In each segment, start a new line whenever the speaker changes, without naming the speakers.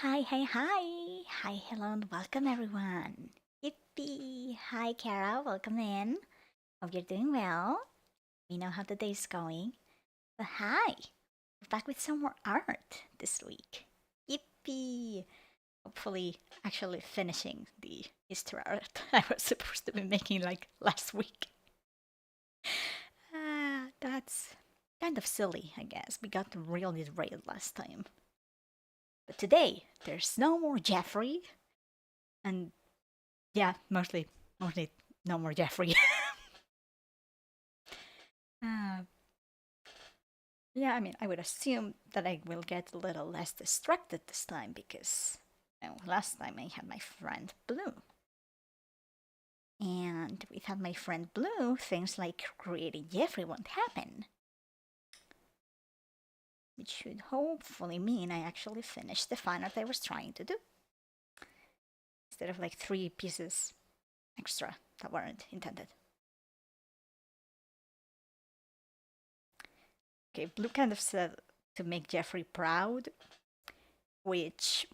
Hi, hi, hi. Hi, hello, and welcome everyone. Yippee! Hi, Kara, welcome in. Hope you're doing well. We know how the day's going. But hi, we're back with some more art this week. Yippee! Hopefully, actually finishing the Easter art I was supposed to be making like last week. That's kind of silly, I guess. We got really derailed last time. But today, there's no more Jeffrey, and yeah, mostly no more Jeffrey. uh, yeah, I mean, I would assume that I will get a little less distracted this time because last time I had my friend Blue. And without my friend Blue, things like creating Jeffrey won't happen. Which should hopefully mean I actually finish the fan art I was trying to do. Instead of like 3 pieces extra that weren't intended. Okay, Blue kind of said to make Jeffrey proud, which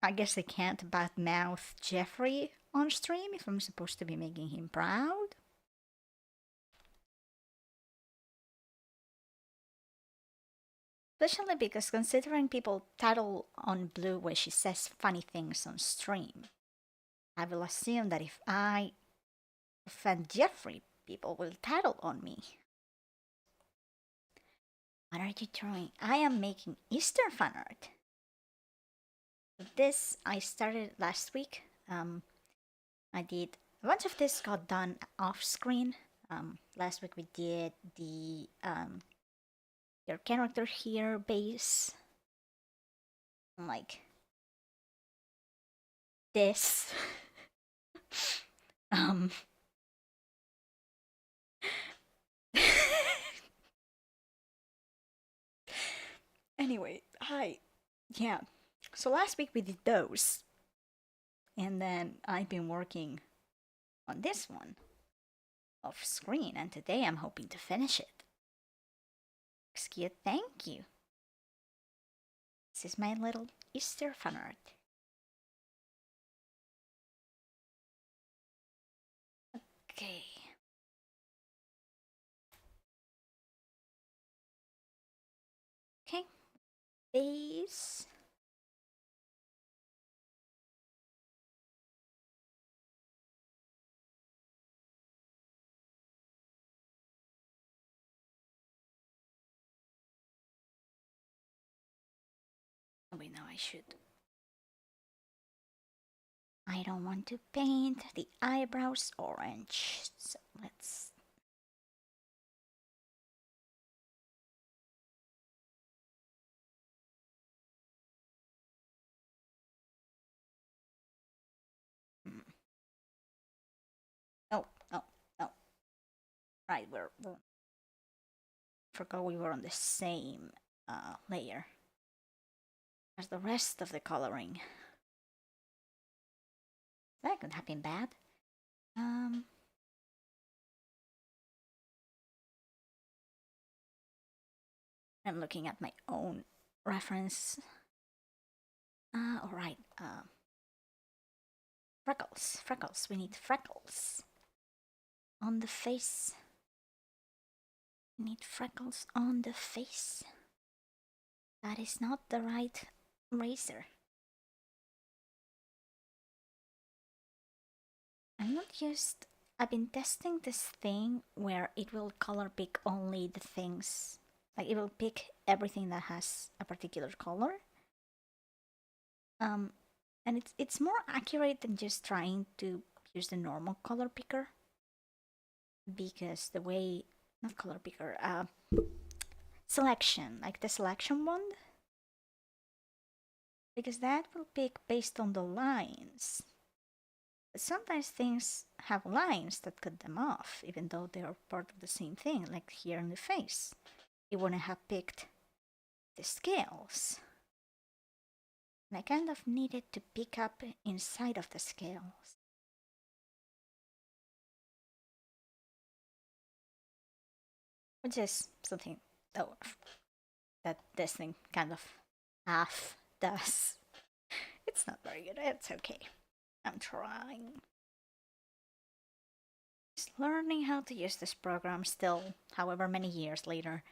I guess I can't badmouth Jeffrey on stream if I'm supposed to be making him proud. Especially because considering people tattle on Blue when she says funny things on stream, I will assume that if I offend Jeffrey, people will tattle on me. What are you drawing? I am making Easter fan art. This I started last week. I did a bunch of this got done off screen. Last week we did the your character here base, like this. um anyway, hi. Yeah, so last week we did those, and then I've been working on this one off screen, and today I'm hoping to finish it. Excuse, thank you. This is my little Easter fan art. Okay. Okay. Base. Oh, wait, no, I should. I don't want to paint the eyebrows orange, so let's. Oh, no, no. Right, we're forgot we were on the same layer as the rest of the coloring. That could have been bad. I'm looking at my own reference. Alright. Freckles. Freckles. We need freckles on the face. We need freckles on the face. That is not the right razor. I've been testing this thing where it will color pick only the things, like it will pick everything that has a particular color. And it's more accurate than just trying to use the normal color picker, because the way, not color picker, selection, like the selection one, because that will pick based on the lines. But sometimes things have lines that cut them off, even though they are part of the same thing, like here in the face. It wouldn't have picked the scales. And I kind of needed to pick up inside of the scales. Which is something that this thing kind of half does. It's not very good, it's okay. I'm trying. Just learning how to use this program still, however many years later.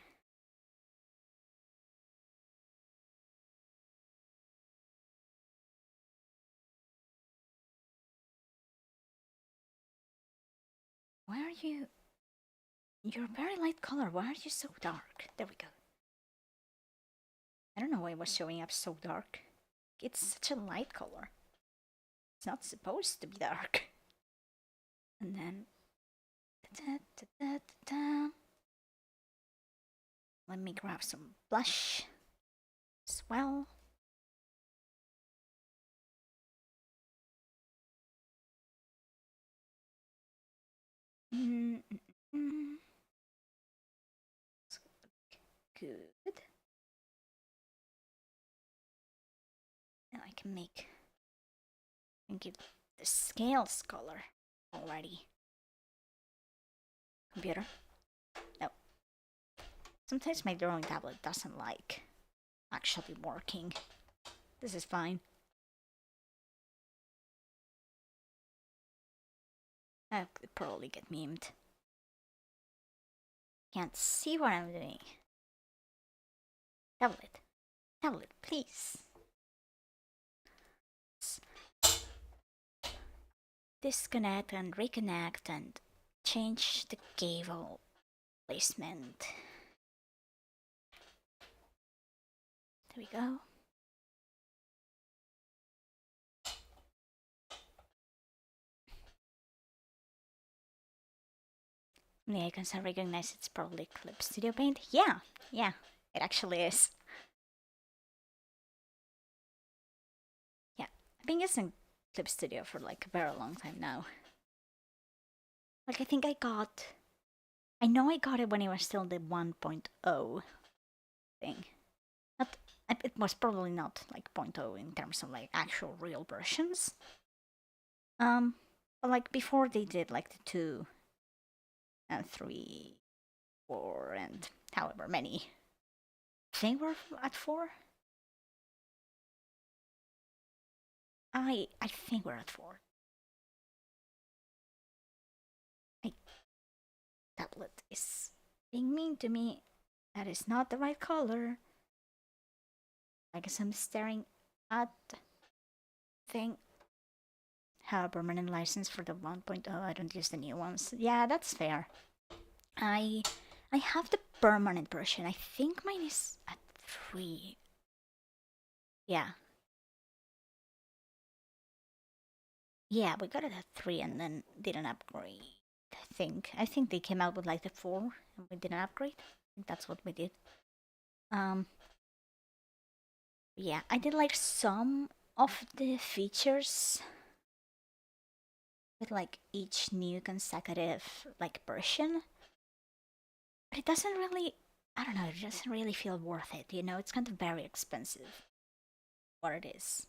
Why are you... You're a very light color, why are you so dark? There we go. I don't know why it was showing up so dark. It's such a light color. It's not supposed to be dark. And then... Let me grab some blush as well. Good. Now I can give the scales color already. Computer? No. Sometimes my drawing tablet doesn't like actually working. This is fine. I could probably get memed. Can't see what I'm doing. Tablet. Tablet, please. Disconnect and reconnect and change the gavel placement. There we go. The icons I recognize it's probably Clip Studio Paint. Yeah, it actually is. Yeah, I've been using Clip Studio for like a very long time now. Like I know I got it when it was still the 1.0 thing. It was probably not like 0.0 in terms of like actual real versions. But like before they did like the 2 and 3, 4, and however many. I think we're at 4. I think we're at 4. My tablet is being mean to me. That is not the right color. I guess I'm staring at thing. Have a permanent license for the 1.0. I don't use the new ones. Yeah, that's fair. I have the permanent version. I think mine is at 3. Yeah. Yeah, we got it at 3 and then didn't upgrade. I think they came out with like the 4 and we didn't upgrade. I think that's what we did. Yeah, I did like some of the features with like each new consecutive like version, but it doesn't really, I don't know, it doesn't really feel worth it, you know. It's kind of very expensive what it is,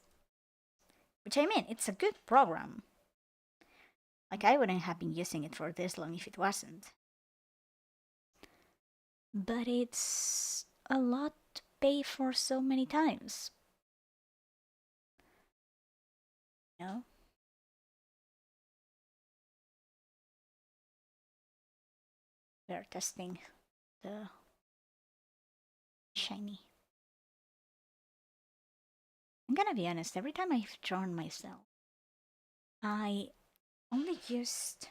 which I mean, it's a good program. Like I wouldn't have been using it for this long if it wasn't, but it's a lot to pay for so many times. You know? We're testing the shiny. I'm gonna be honest, every time I've drawn myself, I only used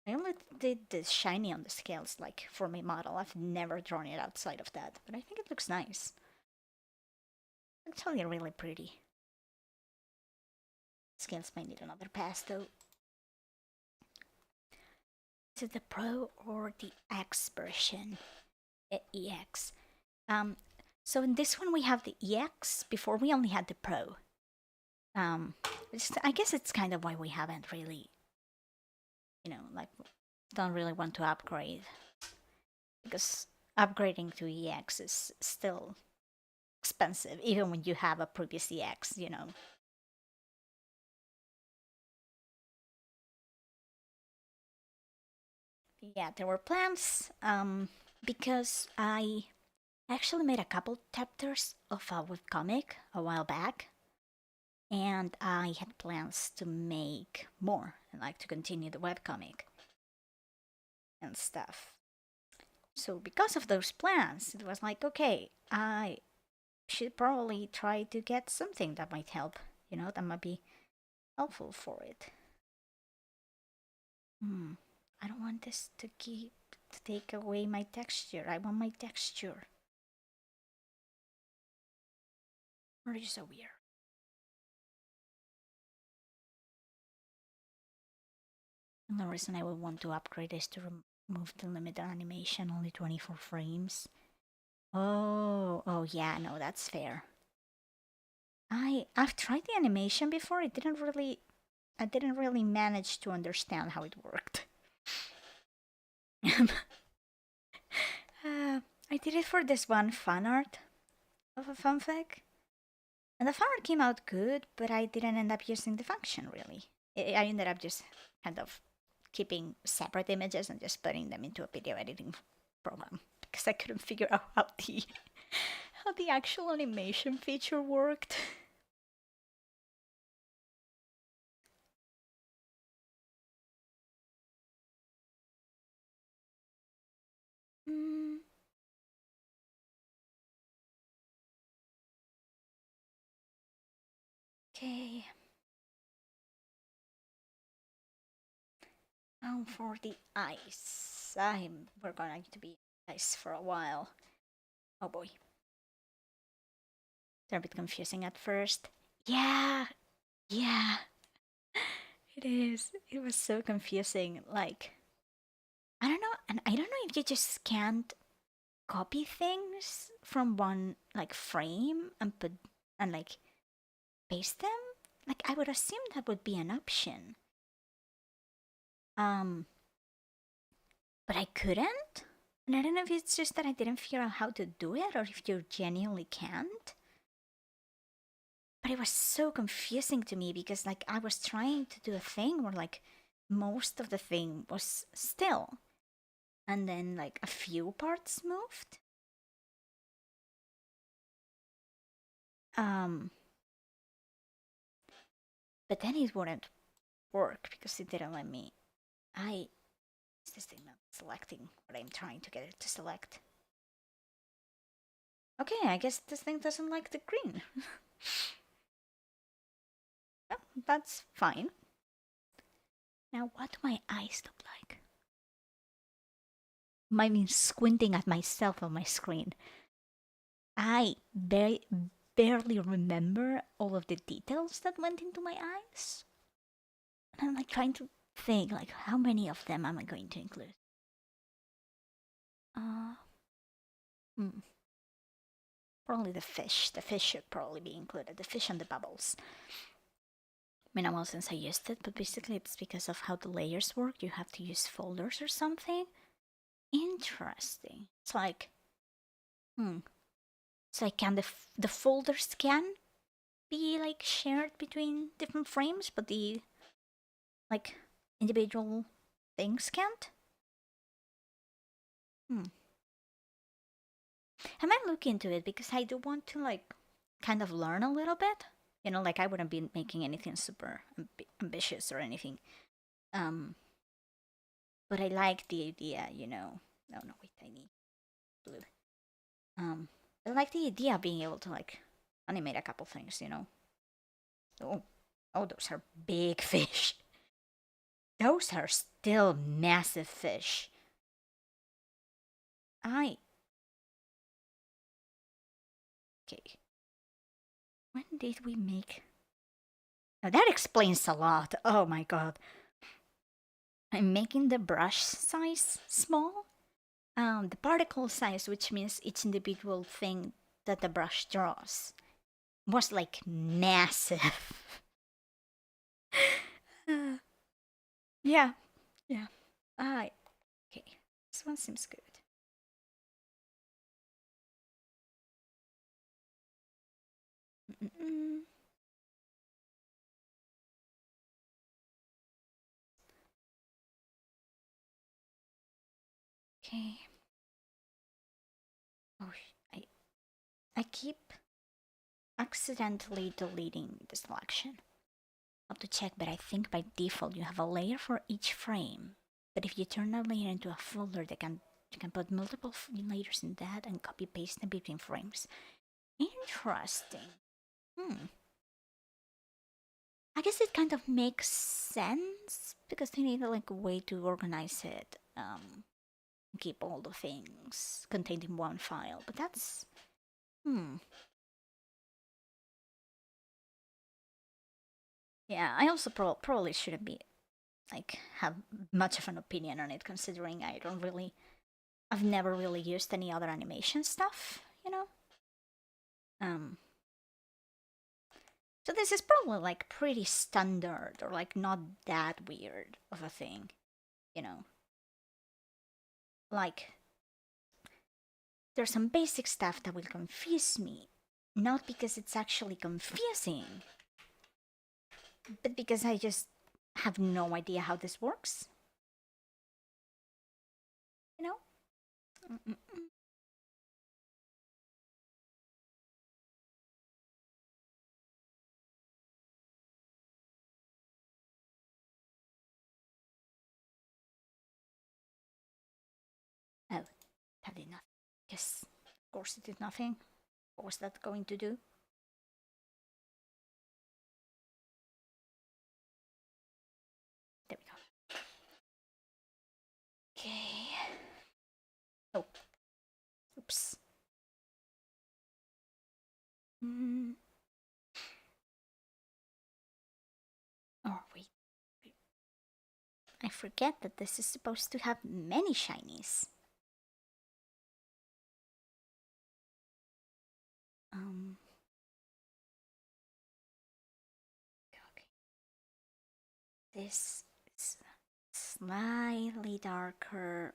I only did the shiny on the scales, like for my model. I've never drawn it outside of that, but I think it looks nice. Actually, really pretty. Scales might need another pass though. Is it the Pro or the X version? EX. So in this one we have the EX. Before we only had the Pro. I guess it's kind of why we haven't really, like, don't really want to upgrade, because upgrading to EX is still expensive, even when you have a previous EX. Yeah, there were plans, because I actually made a couple chapters of a webcomic a while back, and I had plans to make more and like to continue the webcomic and stuff. So because of those plans, it was like, okay, I should probably try to get something that might help, that might be helpful for it. I don't want this to take away my texture. I want my texture. Or is so weird. And the reason I would want to upgrade is to remove the limit animation, only 24 frames. Oh yeah, no, that's fair. I've tried the animation before. I didn't really manage to understand how it worked. I did it for this one fan art of a fanfic, and the fan art came out good, but I didn't end up using the function really. I ended up just kind of keeping separate images and just putting them into a video editing program because I couldn't figure out how the actual animation feature worked. Mm, okay. Now for the ice. We're going to be ice for a while. Oh boy. They're a bit confusing at first. Yeah, yeah, it is. It was so confusing. Like, I don't know, and I don't know if you just can't copy things from one like frame and put and like paste them. Like, I would assume that would be an option. Um, but I couldn't. And I don't know if it's just that I didn't figure out how to do it or if you genuinely can't. But it was so confusing to me because like I was trying to do a thing where like most of the thing was still and then like a few parts moved. Um but then it wouldn't work because it didn't let me. I Is this thing not selecting what I'm trying to get it to select? Okay, I guess this thing doesn't like the green. Oh, that's fine. Now what do my eyes look like? I mean squinting at myself on my screen. I barely remember all of the details that went into my eyes. And I'm like trying to think like how many of them am I going to include? Uh hmm. Probably the fish. The fish should probably be included. The fish and the bubbles. Minimal since I used it, but basically it's because of how the layers work. You have to use folders or something. Interesting. It's like, It's like can the folders can be like shared between different frames, but the like individual things can't. I might look into it because I do want to like kind of learn a little bit. You know, like I wouldn't be making anything super ambitious or anything. Um, but I like the idea, you know. No, no, wait, I need blue. Um, I like the idea of being able to like animate a couple things, you know. Oh, oh, those are big fish. Those are still massive fish. I okay. When did we make? Now that explains a lot. Oh my god. I'm making the brush size small. The particle size, which means each individual thing that the brush draws, was like massive. Yeah, yeah. I okay. This one seems good. Mm-mm. Okay. Oh, I keep accidentally deleting the selection. I have to check, but I think by default you have a layer for each frame. But if you turn a layer into a folder, you can put multiple layers in that and copy paste them between frames. Interesting. Hmm. I guess it kind of makes sense because they need like a way to organize it. Keep all the things contained in one file. But that's Yeah, I also probably shouldn't be like have much of an opinion on it considering I've never really used any other animation stuff, you know? Um so this is probably like pretty standard or like not that weird of a thing, you know? Like there's some basic stuff that will confuse me, not because it's actually confusing, but because I just have no idea how this works, you know? Mm-mm-mm. Oh, that did nothing. Yes, of course it did nothing. What was that going to do? There we go. Okay. Oh, oops. Mm. Oh, wait. I forget that this is supposed to have many shinies. Um. Okay. This is slightly darker,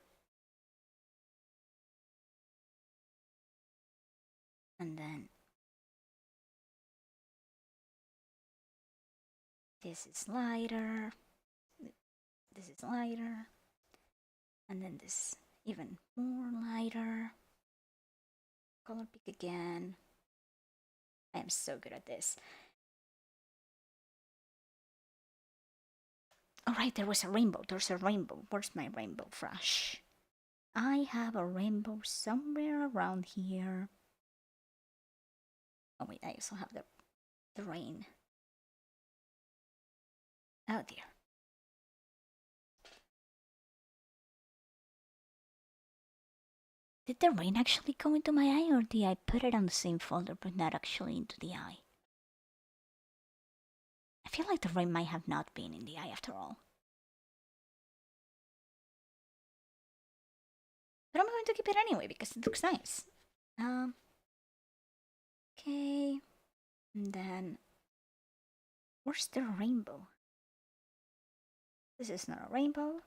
and then this is lighter. This is lighter, and then this even more lighter. Color pick again. I am so good at this. All right, there was a rainbow. There's a rainbow. Where's my rainbow brush? I have a rainbow somewhere around here. Oh wait, I also have the rain. Oh dear. Did the rain actually go into my eye or did I put it on the same folder but not actually into the eye? I feel like the rain might have not been in the eye after all. But I'm going to keep it anyway because it looks nice. Um, okay. And then, where's the rainbow? This is not a rainbow.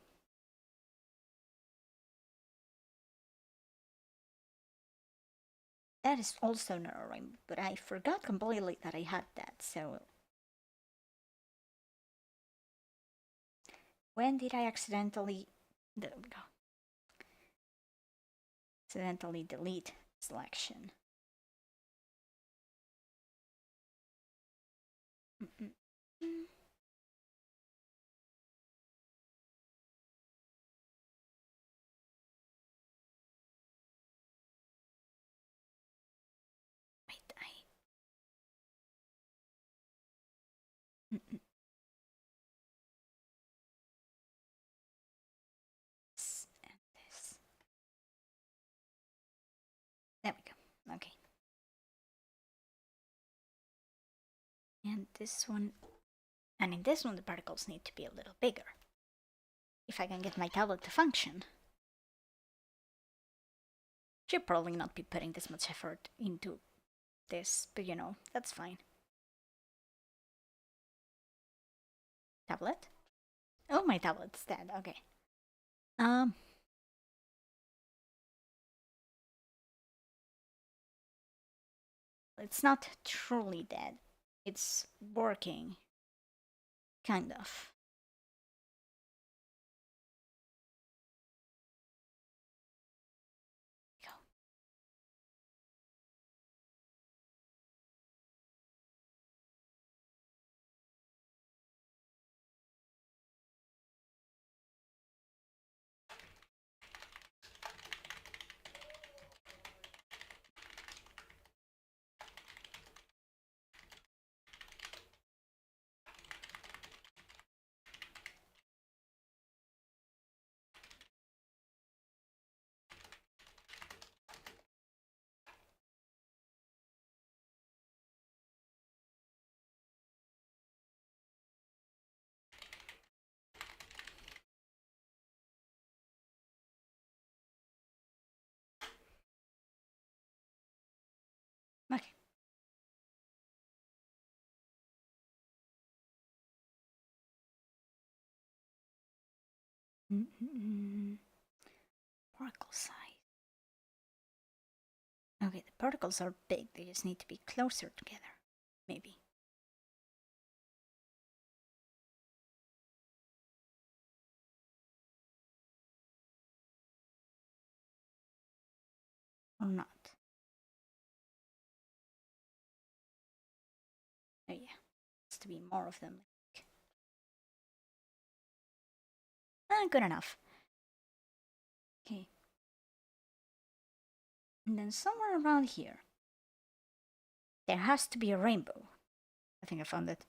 That is also not a rainbow, but I forgot completely that I had that, so when did I accidentally... There we go. Accidentally delete selection. Mm-mm. Wait, mm-mm. This and this. There we go. Okay. And this one, and in this one, the particles need to be a little bigger. If I can get my tablet to function. Should probably not be putting this much effort into this, but you know, that's fine. Tablet? Oh, my tablet's dead. Okay. It's not truly dead. It's working. Kind of. Go. Okay. Particle size. Okay, the particles are big. They just need to be closer together. Maybe. Or not. Oh yeah. Has to be more of them. Good enough. Okay. And then somewhere around here, there has to be a rainbow. I think I found it.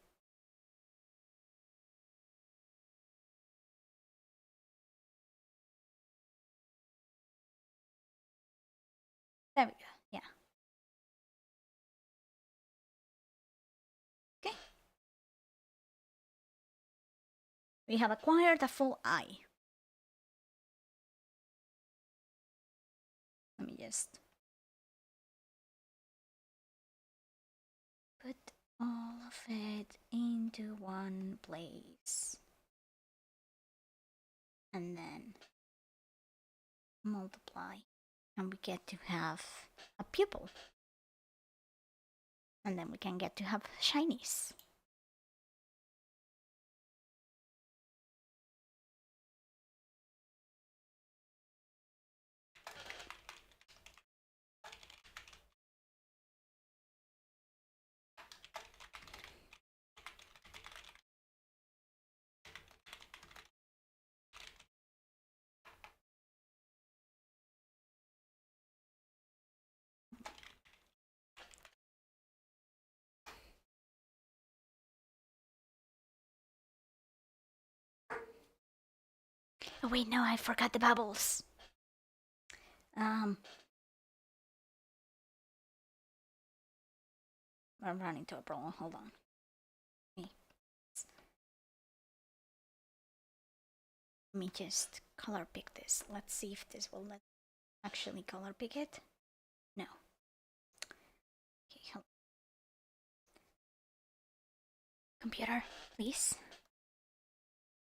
There we go. Yeah. Okay. We have acquired a full eye. Let me just put all of it into one place. And then multiply. And we get to have a pupil. And then we can get to have shinies. Oh wait, no, I forgot the bubbles. I'm running into a problem. Hold on. Let me just color pick this. Let's see if this will let actually color pick it. No. Okay, hold. Computer, please.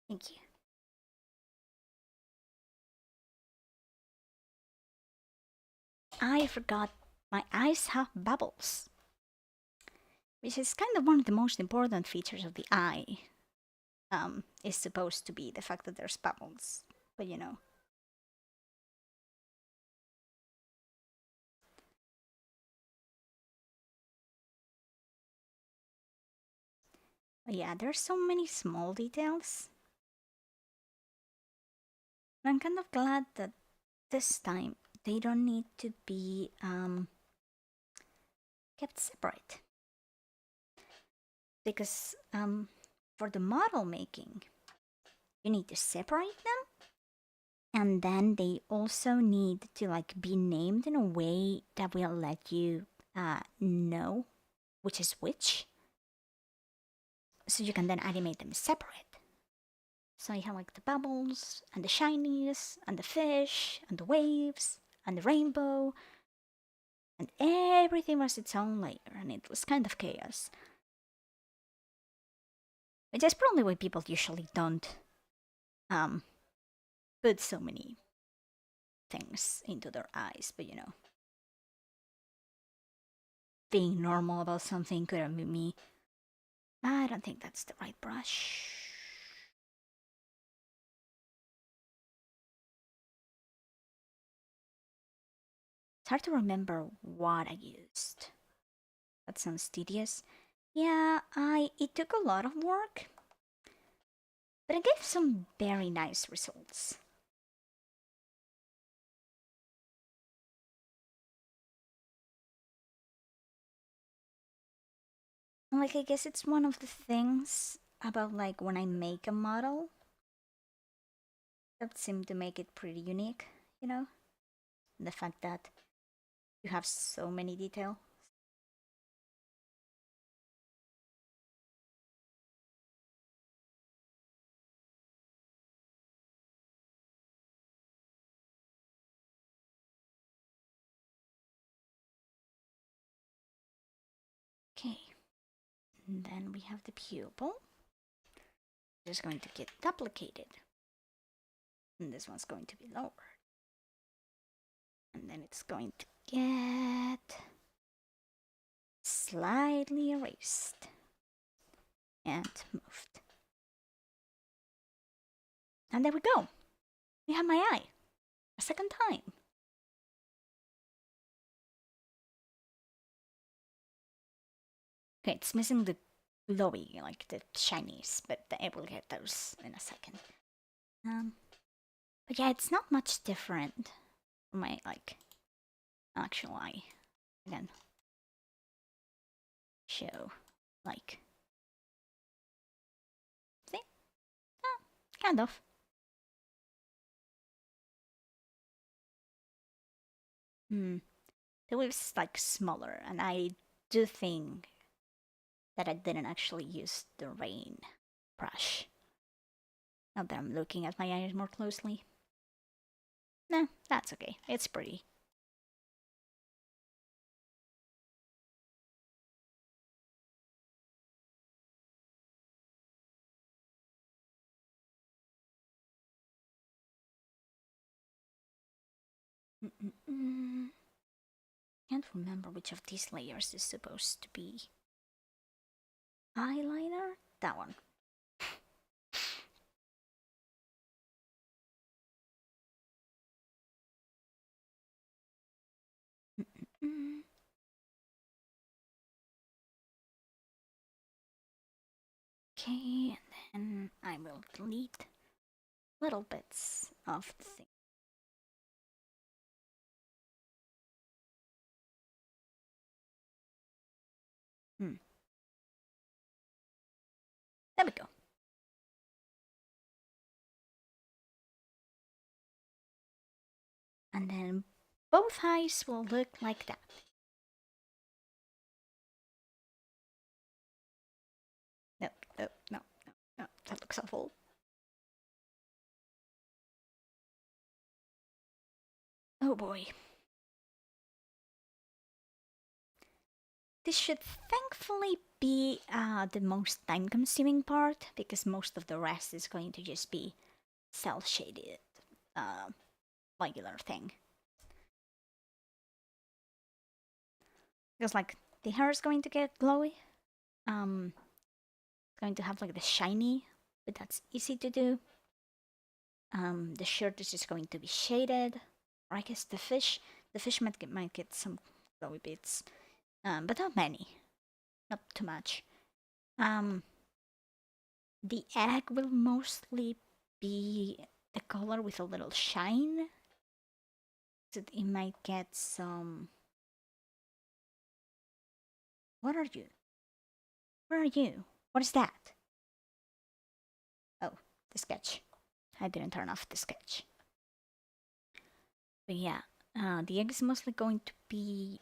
Thank you. I forgot my eyes have bubbles, which is kind of one of the most important features of the eye. Is supposed to be the fact that there's bubbles, but you know. Yeah, there's so many small details. I'm kind of glad that this time they don't need to be kept separate. Because for the model making, you need to separate them, and then they also need to like be named in a way that will let you know which is which, so you can then animate them separate. So you have like the bubbles and the shinies and the fish and the waves and the rainbow, and everything was its own layer, and it was kind of chaos. Which is probably why people usually don't um, put so many things into their eyes, but being normal about something couldn't be me. I don't think that's the right brush. It's hard to remember what I used. That sounds tedious. Yeah, it took a lot of work, but it gave some very nice results. Like, I guess it's one of the things about like when I make a model that seem to make it pretty unique, you know? The fact that you have so many details. Okay, and then we have the pupil. It's going to get duplicated. And this one's going to be lower. And then it's going to get slightly erased and moved. And there we go. We have my eye. A second time. Okay, it's missing the glowy, like the shinies, but I will get those in a second. But yeah, it's not much different from my like actual eye. Again, show like see, kind of. Hmm. The wave's like smaller, and I do think that I didn't actually use the rain brush. Now that I'm looking at my eyes more closely. Nah, that's okay. It's pretty. Mm-mm-mm. Can't remember which of these layers is supposed to be eyeliner. That one. Mm-mm-mm. Okay, and then I will delete little bits of the thing. Hmm. There we go. And then both eyes will look like that. No, no, no, no, no. That looks awful. Oh boy. This should thankfully be the most time consuming part because most of the rest is going to just be cell shaded uh, regular thing. Because like the hair is going to get glowy. It's going to have like the shiny, but that's easy to do. The shirt is just going to be shaded. Or I guess the fish might get some glowy bits. But not many. Not too much. Um The egg will mostly be the color with a little shine. So it might get some. What are you? Where are you? What is that? Oh, the sketch. I didn't turn off the sketch. But yeah, the egg is mostly going to be.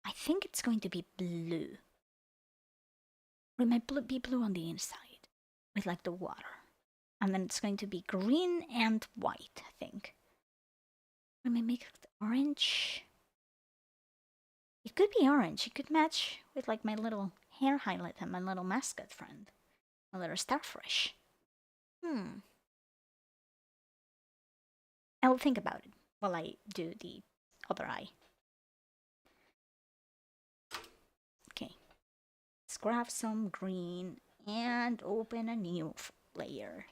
I think it's going to be blue. It might be blue on the inside with like the water. And then it's going to be green and white, I think. We may make it orange. It could be orange. It could match with like my little hair highlight and my little mascot friend. My little starfish. I'll think about it while I do the other eye. Okay. Let's grab some green and open a new layer.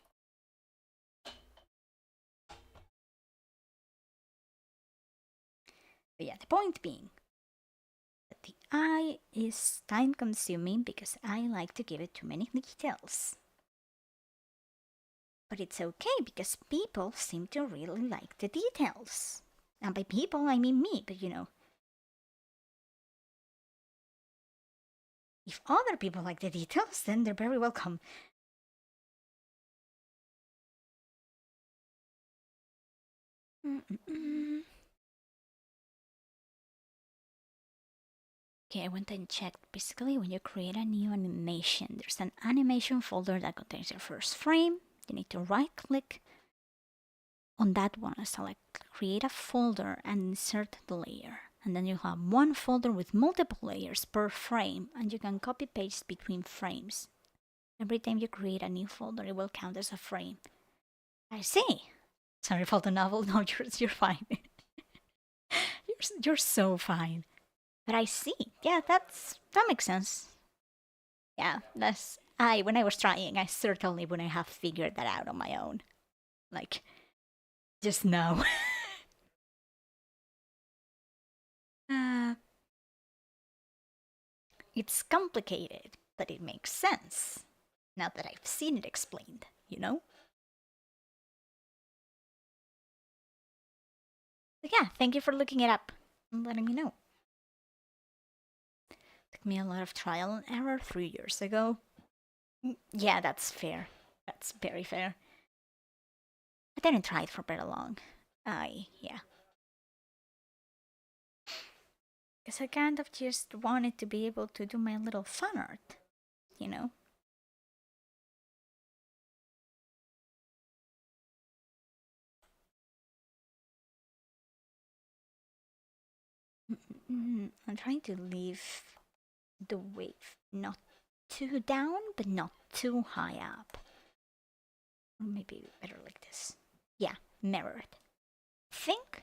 But yeah, the point being that the eye is time consuming because I like to give it too many details. But it's okay because people seem to really like the details. And by people, I mean me, but you know. If other people like the details, then they're very welcome. Okay, I went and checked. Basically, when you create a new animation, there's an animation folder that contains your first frame. You need to right click on that one and select create a folder and insert the layer. And then you have one folder with multiple layers per frame, and you can copy paste between frames. Every time you create a new folder, it will count as a frame. I see. Sorry for the novel. No, you're fine. you're so fine. But I see. Yeah, that makes sense. Yeah, that's when I was trying, I certainly wouldn't have figured that out on my own. Like, just now. uh, it's complicated, but it makes sense. Now that I've seen it explained, you know? But yeah, thank you for looking it up and letting me know. Took me a lot of trial and error 3 years ago. Yeah, that's fair. That's very fair. I didn't try it for very long. Yeah. Because I kind of just wanted to be able to do my little fan art, you know? I'm trying to leave the wave not too down, but not too high up. Or maybe better like this. Yeah, mirrored. Think?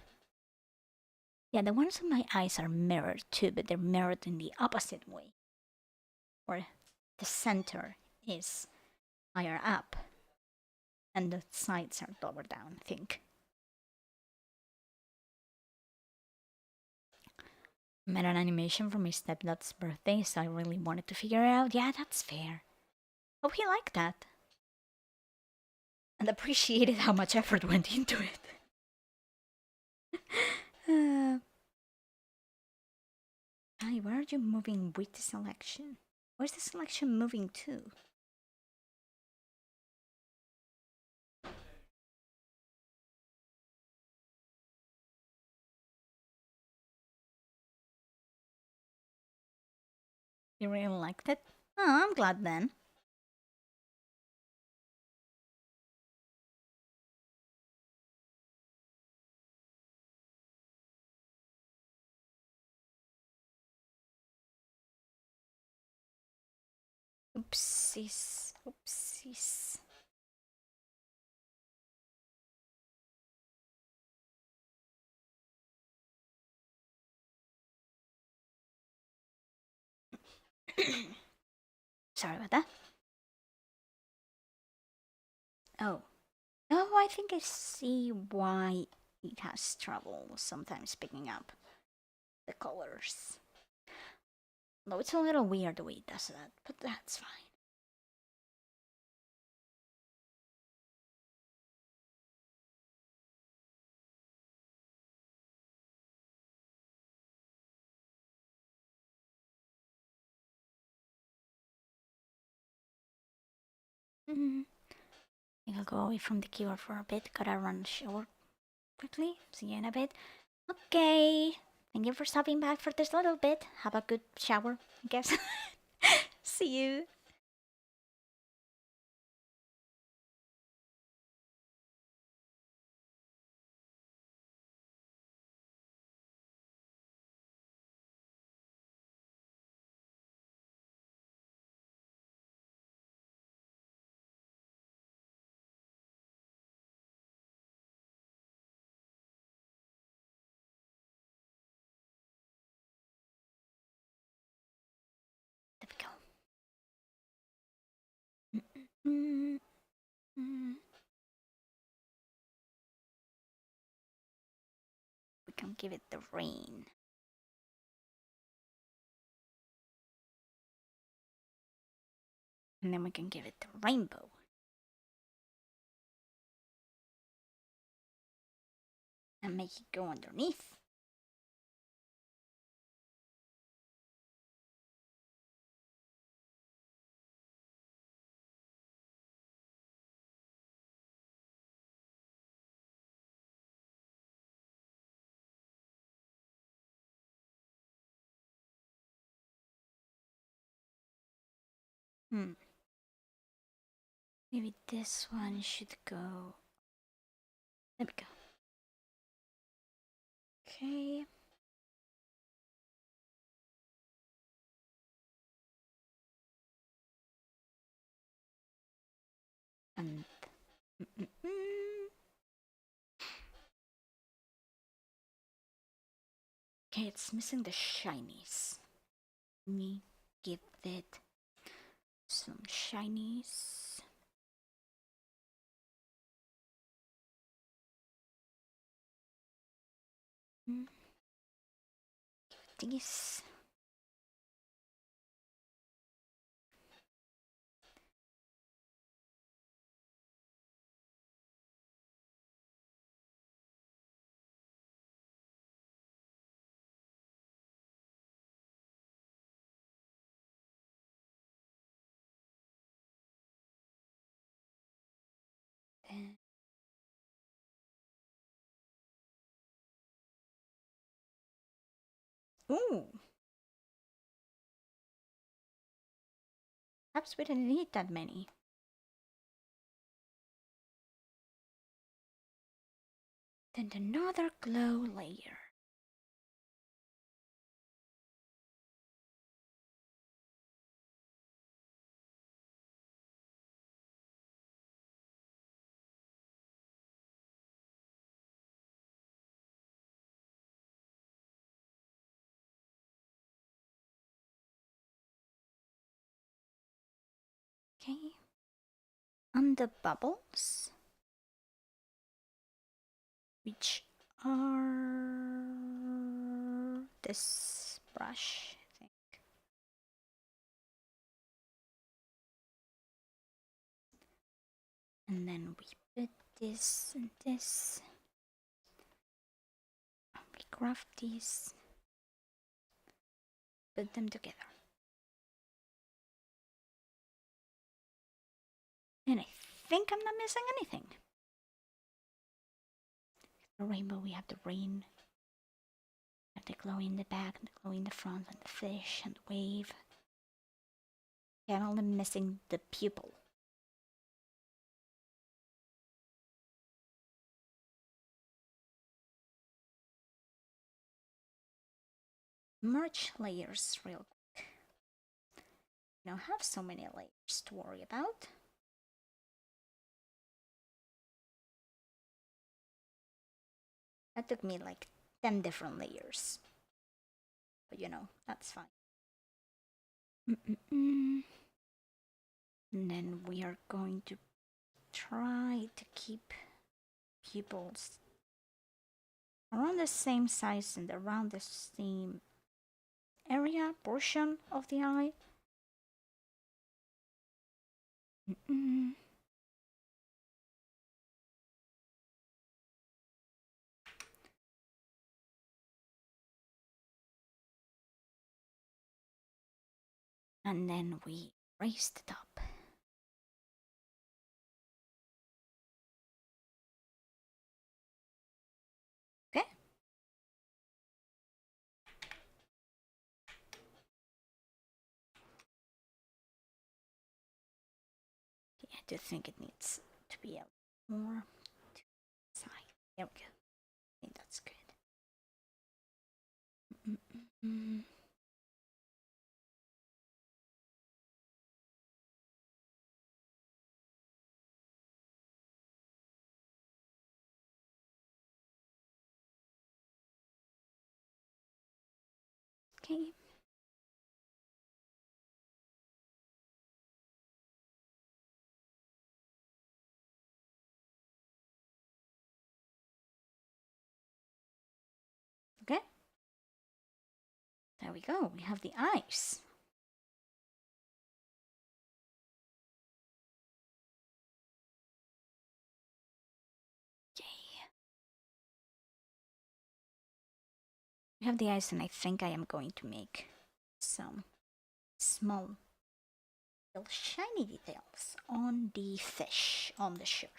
Yeah, the ones on my eyes are mirrored too, but they're mirrored in the opposite way. Or the center is higher up, and the sides are lower down, I think. Made an animation for my stepdad's birthday, so I really wanted to figure it out. Yeah, that's fair. Hope he liked that. And appreciated how much effort went into it. Hi, where are you moving with the selection? Where's the selection moving to? You really liked it? Oh, I'm glad then. Oopsies. Oopsies. Sorry about that. Oh. Oh, I think I see why it has trouble sometimes picking up the colors. Though it's a little weird the way it does that, but that's fine. I'll go away from the keyboard for a bit. Gotta run shower quickly. See you in a bit. Okay. Thank you for stopping by for this little bit. Have a good shower, I guess. See you. There we go. Mm, mm. We can give it the rain. And then we can give it the rainbow. And make it go underneath. Hmm. Maybe this one should go. There we go. Okay. And okay, it's missing the shinies. Let me give it some shinies. These. And ooh, perhaps we didn't need that many. Then another glow layer. Okay. On the bubbles, which are this brush, I think. And then we put this and this. We craft these, put them together. And I think I'm not missing anything. The rainbow, we have the rain. We have the glow in the back, and the glow in the front, and the fish, and the wave. Yeah, I'm only missing the pupil. Merge layers real quick. We don't have so many layers to worry about. That took me like 10 different layers. But you know, that's fine. And then we are going to try to keep pupils around the same size and around the same area, portion of the eye. And then we raise the top. do think it needs to be a more to the side. There we go. I think that's good. Mm-mm-mm. Okay. Okay. There we go. We have the eyes. Okay. We have the eyes, and I think I am going to make some small little shiny details on the fish on the shirt.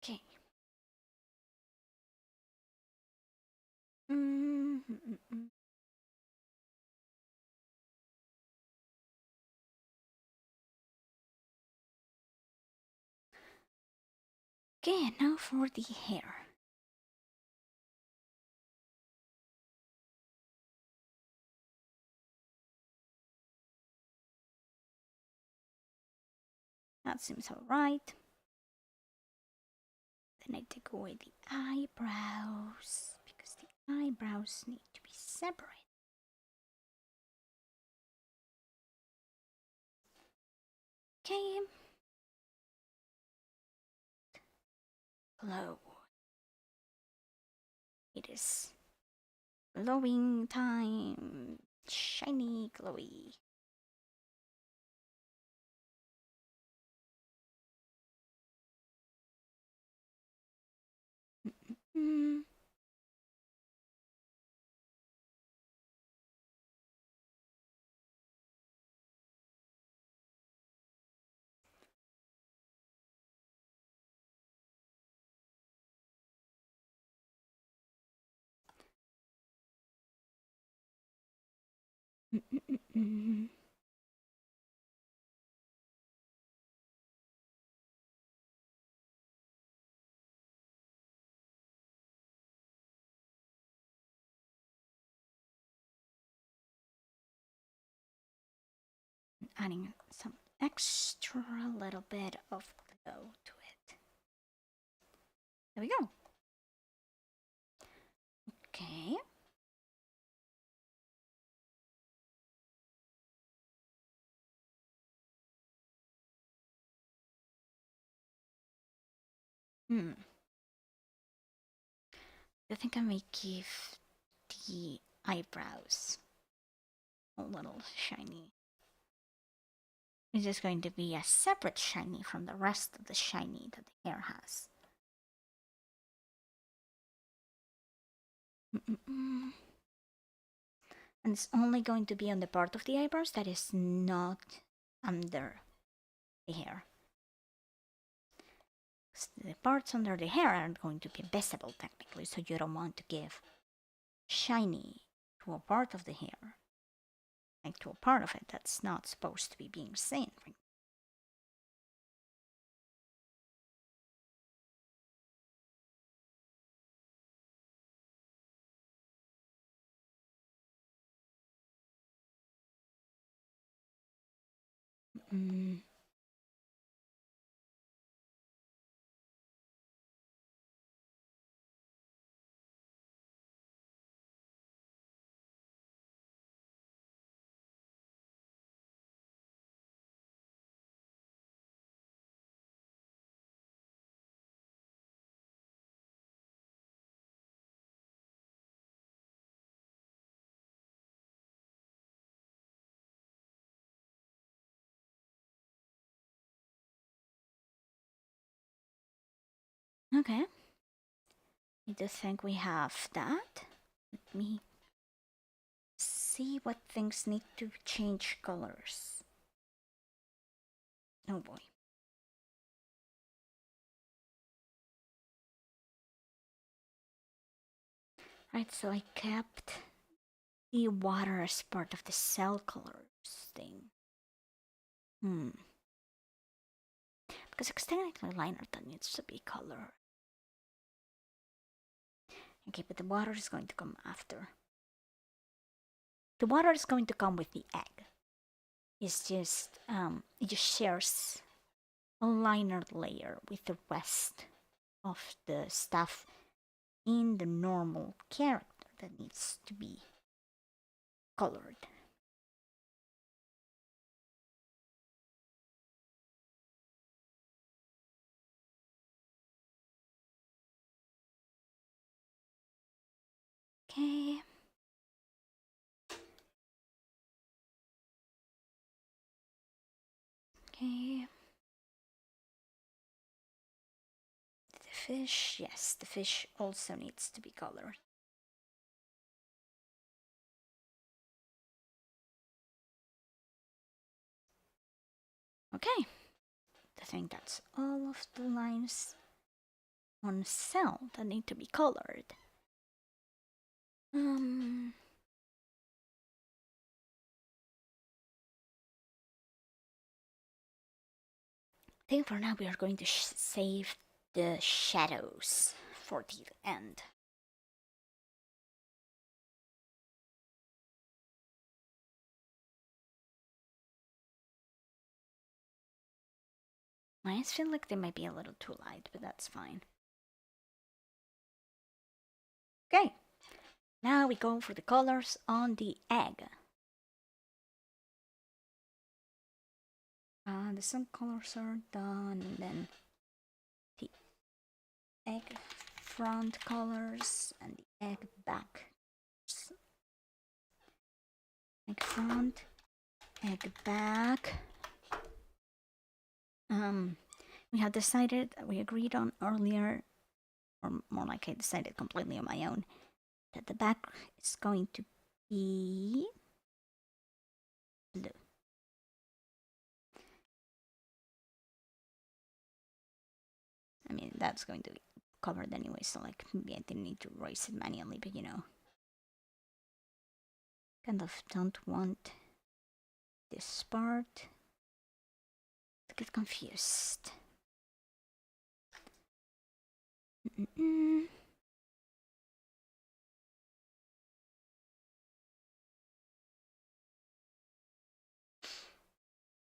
Okay. Mm-hmm. Okay, now for the hair. That seems alright. Then I take away the eyebrows because the eyebrows need to be separate. Okay. Glow. It is glowing time. Shiny, glowy. Mm. Mm-mm-mm-mm. Adding some extra little bit of glow to it. There we go. Okay. I think I may give the eyebrows a little shiny. It's just going to be a separate shiny from the rest of the shiny that the hair has. Mm-mm-mm. And it's only going to be on the part of the eyebrows that is not under the hair. The parts under the hair aren't going to be visible technically, so you don't want to give shiny to a part of the hair, like to a part of it that's not supposed to be being seen. Okay. I do think we have that. Let me see what things need to change colors. Oh boy. Right, so I kept the water as part of the cell colors thing. Because it's technically liner that needs to be color. Okay, but the water is going to come after. The water is going to come with the egg. It's just it just shares a liner layer with the rest of the stuff in the normal character that needs to be colored. Okay. Okay. The fish, yes, the fish also needs to be colored. Okay. I think that's all of the lines on cell that need to be colored. I think for now we are going to save the shadows for the end. I just feel like they might be a little too light, but that's fine. Okay, now we go for the colors on the egg. The some colors are done, and then the egg front colors and the egg back. Egg front, egg back. We have decided, we agreed on earlier, or more like I decided completely on my own, that the back is going to be blue. I mean, that's going to be covered anyway, so like maybe I didn't need to erase it manually, but you know, kind of don't want this part to get confused.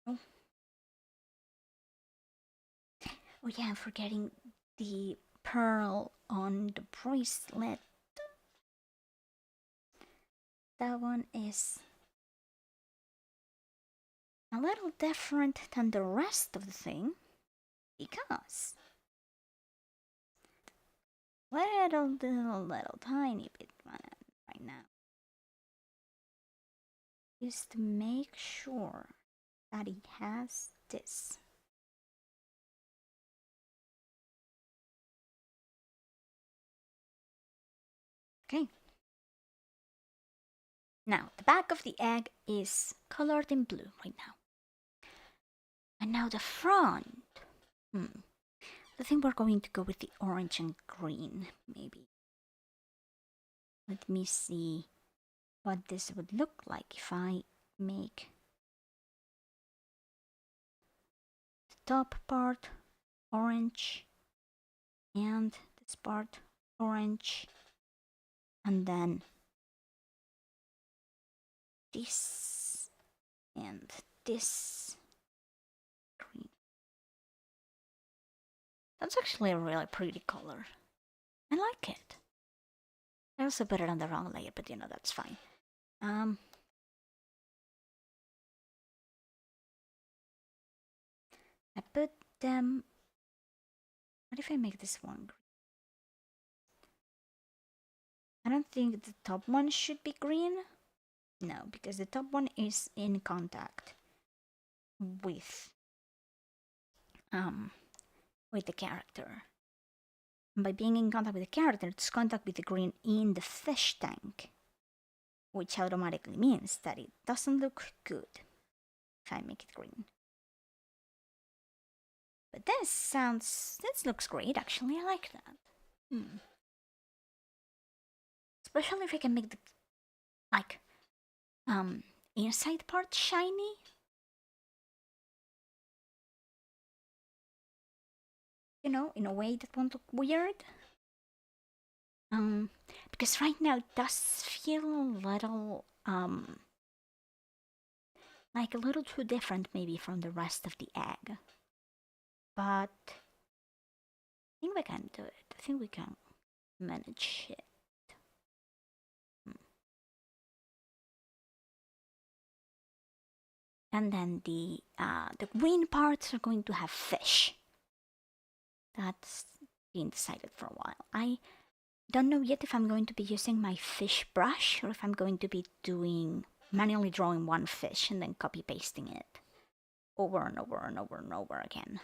Oh. Oh yeah, I'm forgetting the pearl on the bracelet. That one is a little different than the rest of the thing because little tiny bit right now is to make sure that it has this. Okay. Now, the back of the egg is colored in blue right now. And now the front. I think we're going to go with the orange and green, maybe. Let me see what this would look like if I make the top part orange and this part orange, and then this and this That's actually a really pretty color. I like it. I also put it on the wrong layer, but that's fine. I put them. What if I make this one green? I don't think the top one should be green. No, because the top one is in contact with the character. And by being in contact with the character, it's contact with the green in the fish tank, which automatically means that it doesn't look good if I make it green. But this looks great actually. I like that. Especially if I can make the inside part shiny. In a way that won't look weird. Because right now it does feel a little like a little too different maybe from the rest of the egg. But I think we can do it. I think we can manage it. And then the green parts are going to have fish. That's been decided for a while. I don't know yet if I'm going to be using my fish brush or if I'm going to be manually drawing one fish and then copy pasting it over and over and over and over again.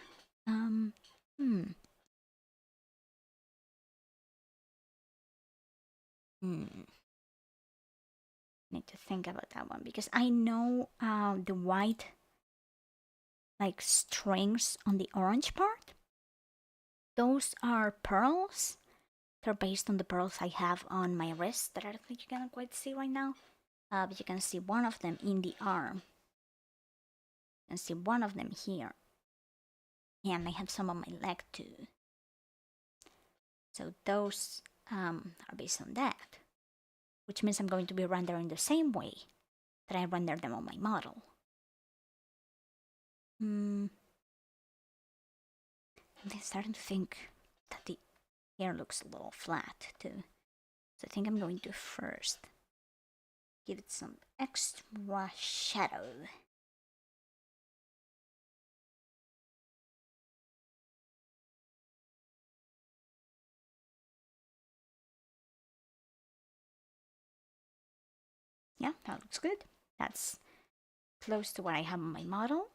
Need to think about that one because I know the white strings on the orange part. Those are pearls. They're based on the pearls I have on my wrist that I don't think you can quite see right now. But you can see one of them in the arm. You can see one of them here. And I have some on my leg too. So those are based on that. Which means I'm going to be rendering the same way that I render them on my model. I'm starting to think that the hair looks a little flat too. So I think I'm going to first give it some extra shadow. Yeah, that looks good. That's close to what I have on my model.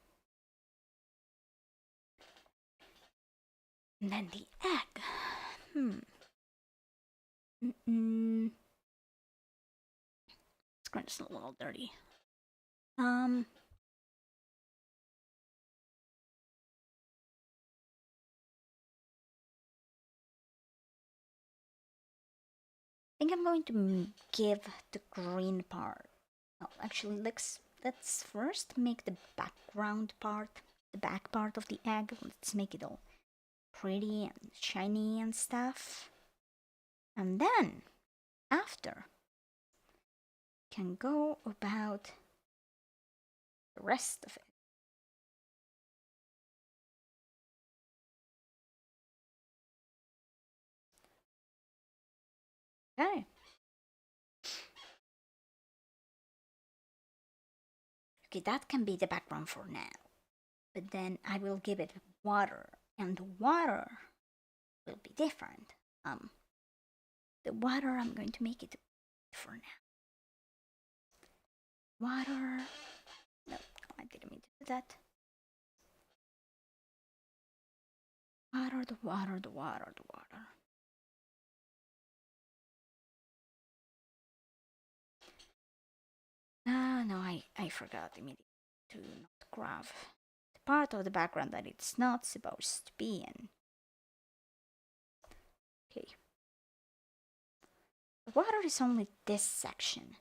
And then the egg. Screen's a little dirty. I think I'm going to give the green part. Oh, actually, let's first make the background part, the back part of the egg. Let's make it all pretty and shiny and stuff. And then, after, can go about the rest of it. Okay. Okay, that can be the background for now. But then I will give it water, and the water will be different. The water, I'm going to make it for now. Water. No, I didn't mean to do that. Water, the water, the water, the water. No, I forgot immediately to not grab the part of the background that it's not supposed to be in. Okay. The water is only this section.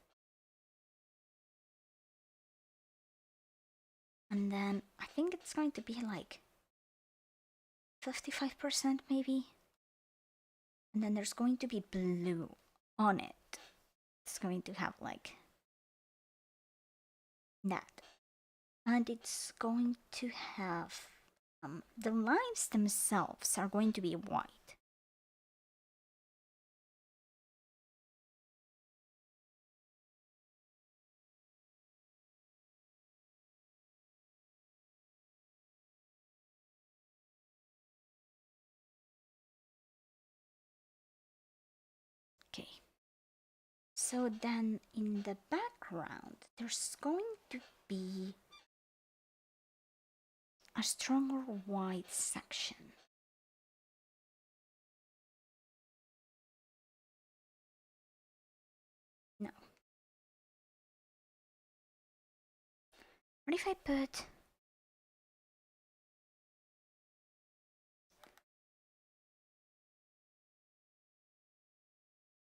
And then I think it's going to be like 55% maybe. And then there's going to be blue on it. It's going to have like that. And it's going to have the lines themselves are going to be white. Okay. So then in the background, there's going to be a stronger white section. No. What if I put...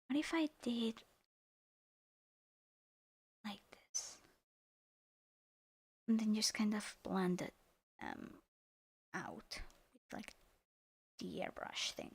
What if I did like this? And then just kind of blend it out with like the airbrush thing.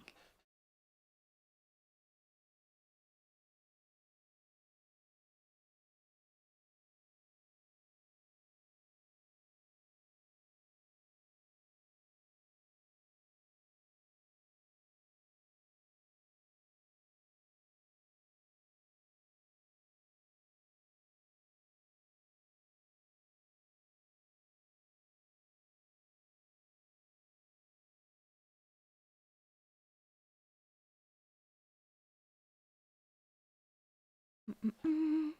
Mm-mm-mm.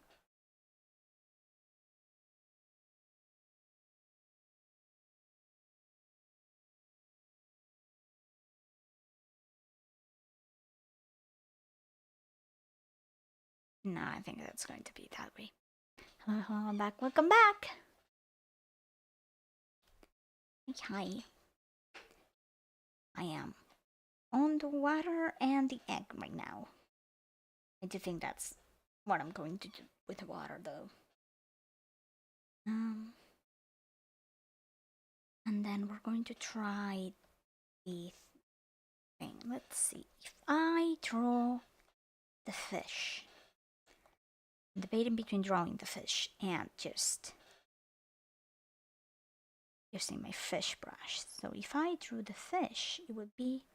No, I think that's going to be that way. Hello, hello, I'm back. Welcome back. Hi. I am on the water and the egg right now. I do think that's what I'm going to do with the water, though. And then we're going to try the thing. Let's see. If I draw the fish, I'm debating between drawing the fish and just using my fish brush. So if I drew the fish, it would be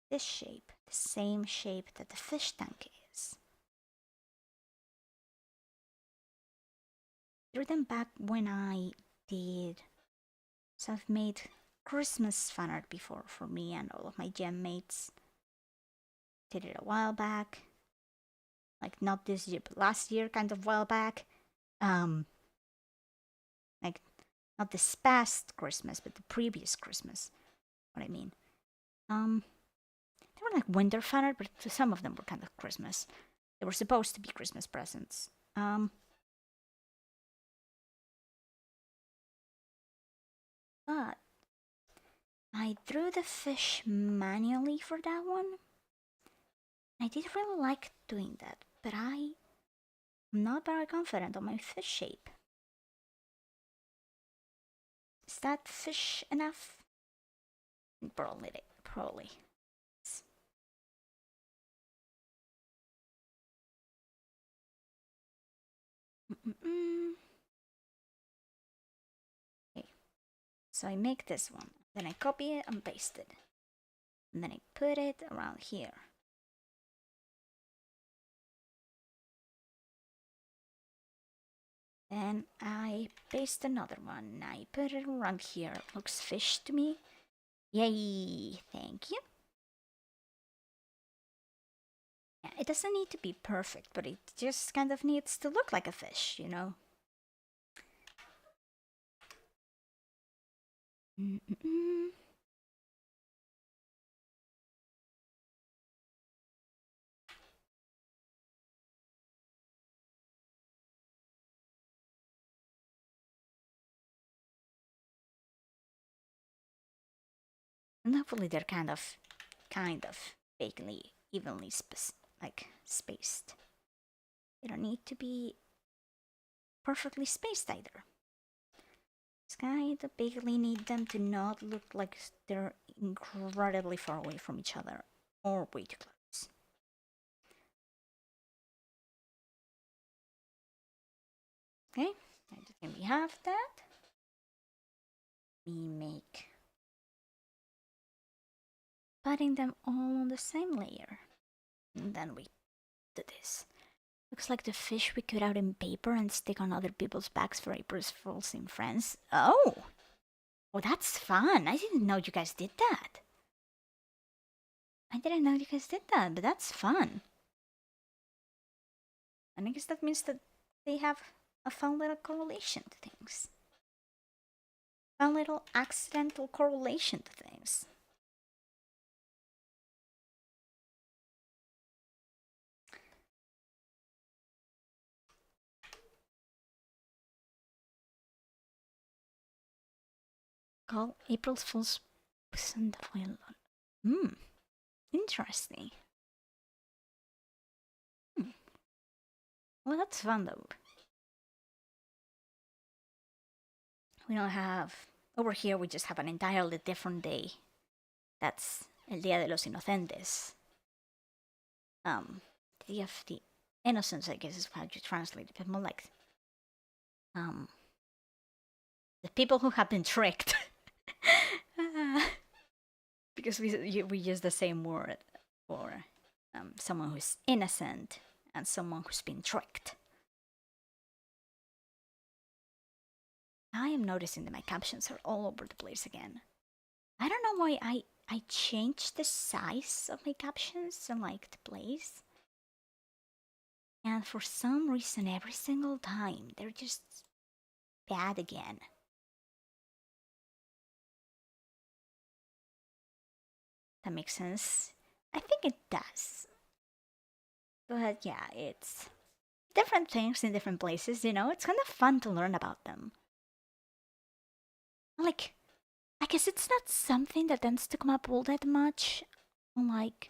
this shape, the same shape that the fish tank is. Drew them back when I did. So I've made Christmas fan art before for me and all of my gem mates. Did it a while back. Like not this year, but last year, kind of while back. Like not this past Christmas, but the previous Christmas. What I mean. They were like winter fan art, but some of them were kind of Christmas. They were supposed to be Christmas presents. But I drew the fish manually for that one. I did really like doing that, but I'm not very confident on my fish shape. Is that fish enough? Probably. Okay, so I make this one, then I copy it and paste it, and then I put it around here. Then I paste another one. I put it around here. Looks fish to me. Yay! Thank you. Yeah, it doesn't need to be perfect, but it just kind of needs to look like a fish, you know? Mm-mm-mm. And hopefully they're kind of evenly spaced. They don't need to be perfectly spaced either. Just kind of vaguely need them to not look like they're incredibly far away from each other or way too close. Okay, I think we have that. We make putting them all on the same layer. And then we do this. Looks like the fish we cut out in paper and stick on other people's backs for April's Fools in France. Oh! Oh, that's fun. I didn't know you guys did that. I didn't know you guys did that, but that's fun. And I guess that means that they have a fun little correlation to things. Fun little accidental correlation to things. Call April's Fool's puss in the foil. Interesting. Well, that's fun though. We don't have... Over here we just have an entirely different day. That's El Día de los Inocentes. The Day of the Innocents, I guess is how you translate it. But more like... the people who have been tricked. Because we use the same word for someone who's innocent and someone who's been tricked. I am noticing that my captions are all over the place again. I don't know why I changed the size of my captions and like the place. And for some reason, every single time, they're just bad again. That makes sense. I think it does. But yeah, it's different things in different places, you know? It's kind of fun to learn about them. Like, I guess it's not something that tends to come up all that much. Like,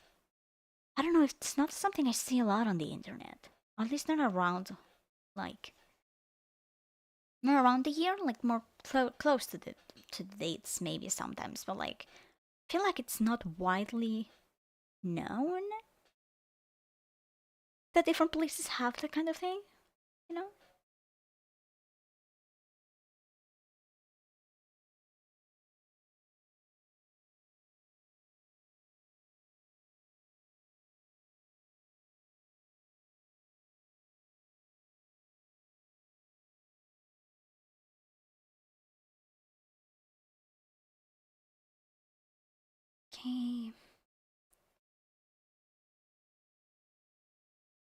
I don't know, if it's not something I see a lot on the internet. At least not around, like, not around the year, like more close to the dates maybe sometimes. But like, I feel like it's not widely known that different places have that kind of thing, you know? Okay.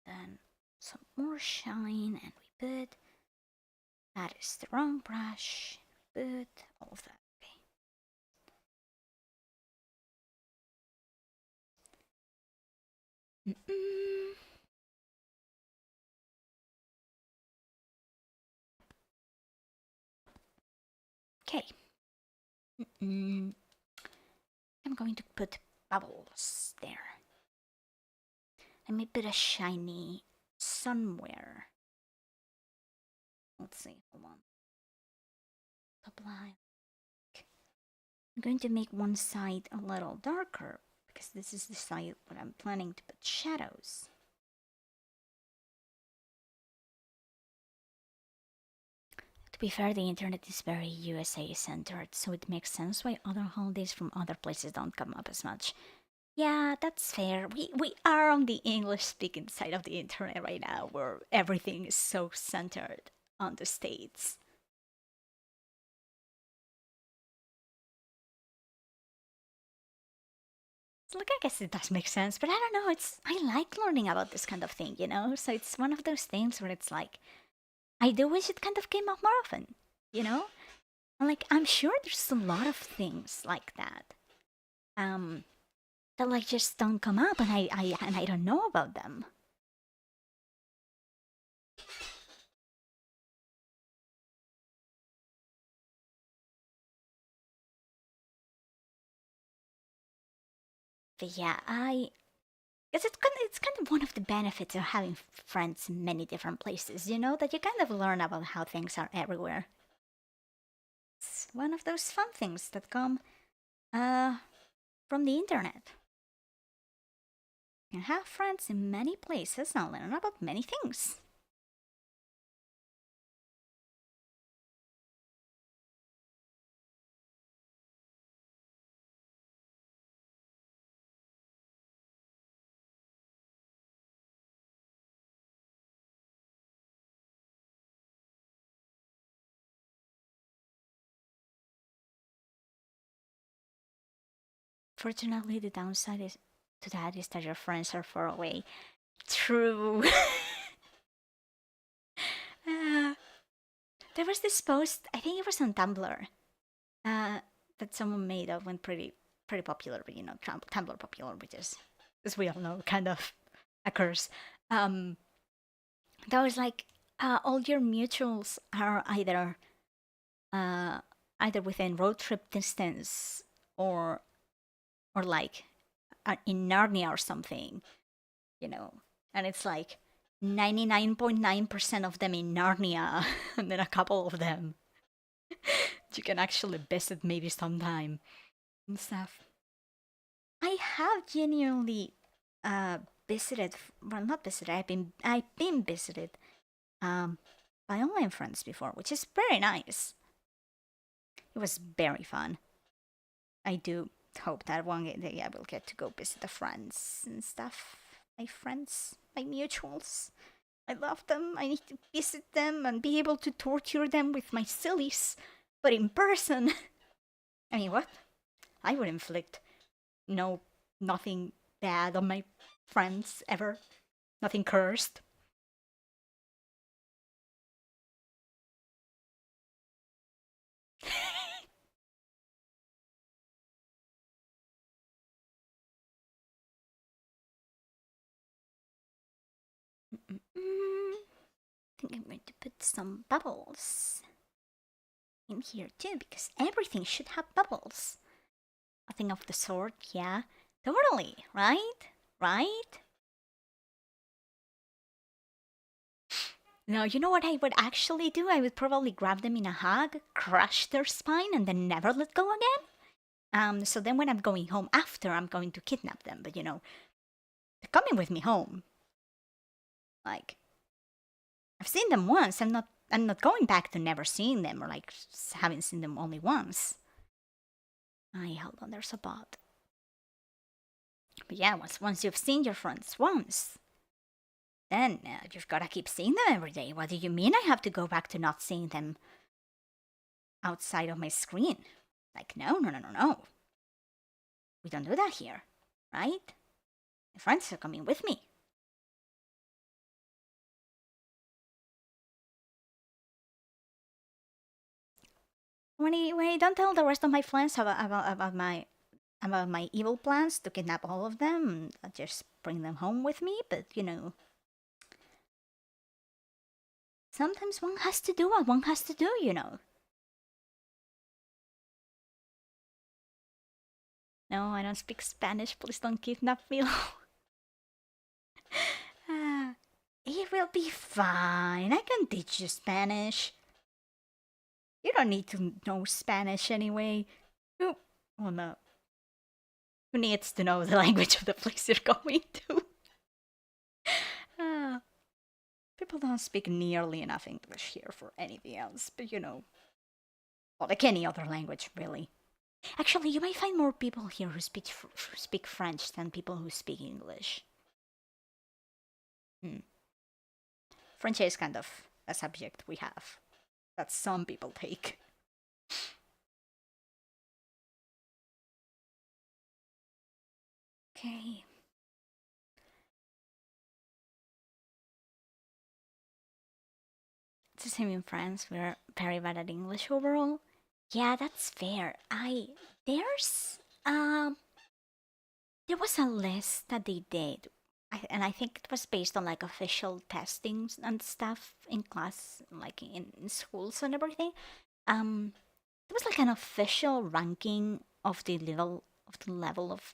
Then some more shine, and we put... That is the wrong brush. Put all of that. Okay. Okay. I'm going to put bubbles there. Let me put a shiny somewhere. Let's see, hold on. Top line. I'm going to make one side a little darker because this is the side where I'm planning to put shadows. To be fair, the internet is very USA centered, so it makes sense why other holidays from other places don't come up as much. Yeah, that's fair. We are on the English speaking side of the internet right now, where everything is so centered on the States. So, like, I guess it does make sense, but I don't know. I like learning about this kind of thing, you know. So it's one of those things where it's like, I do wish it kind of came up more often, you know. And like, I'm sure there's a lot of things like that, that like just don't come up, and I don't know about them. But yeah, guess it's kind of one of the benefits of having friends in many different places, you know, that you kind of learn about how things are everywhere. It's one of those fun things that come from the internet. You can have friends in many places and learn about many things. Fortunately, the downside is to that is that your friends are far away. True. uh, there was this post, I think it was on Tumblr, uh, that someone made of went pretty popular, you know, Tumblr popular, which is, as we all know, kind of a curse. Um, that was like, all your mutuals are uh, either within road trip distance or like in Narnia or something, you know, and it's like 99.9% of them in Narnia, and then a couple of them you can actually visit maybe sometime and stuff. I have genuinely uh visited, well, not visited, I've been visited um by online friends before, which is very nice. It was very fun. I do hope that one day I will get to go visit the friends and stuff. My friends, my mutuals. I love them. I need to visit them and be able to torture them with my sillies, but in person. I mean, what? I would inflict no, nothing bad on my friends ever. Nothing cursed. I think I'm going to put some bubbles in here too, because everything should have bubbles. Nothing of the sort, yeah. Totally, right? Right? Now, you know what I would actually do? I would probably grab them in a hug, crush their spine, and then never let go again. So then when I'm going home after, I'm going to kidnap them. But you know, they're coming with me home. Like, I've seen them once. I'm not going back to never seeing them or like having seen them only once. I hold on, there's a bot. But yeah, once you've seen your friends once, then you've got to keep seeing them every day. What do you mean I have to go back to not seeing them outside of my screen? Like, no, no, no, no, no. We don't do that here, right? My friends are coming with me. When I don't tell the rest of my friends about my evil plans to kidnap all of them, and just bring them home with me. But you know, sometimes one has to do what one has to do. You know. No, I don't speak Spanish. Please don't kidnap me. Ah, it will be fine. I can teach you Spanish. You don't need to know Spanish anyway. Who, well, no. Who needs to know the language of the place you're going to? Ah, people don't speak nearly enough English here for anything else, but you know, well, like any other language, really. Actually, you might find more people here who speak French than people who speak English. Hmm. French is kind of a subject we have that some people take. Okay. It's the same in France. We're very bad at English overall. Yeah, that's fair. There's there was a list that they did, and I think it was based on like official testings and stuff in class, like in schools and everything. Um, there was like an official ranking of the level of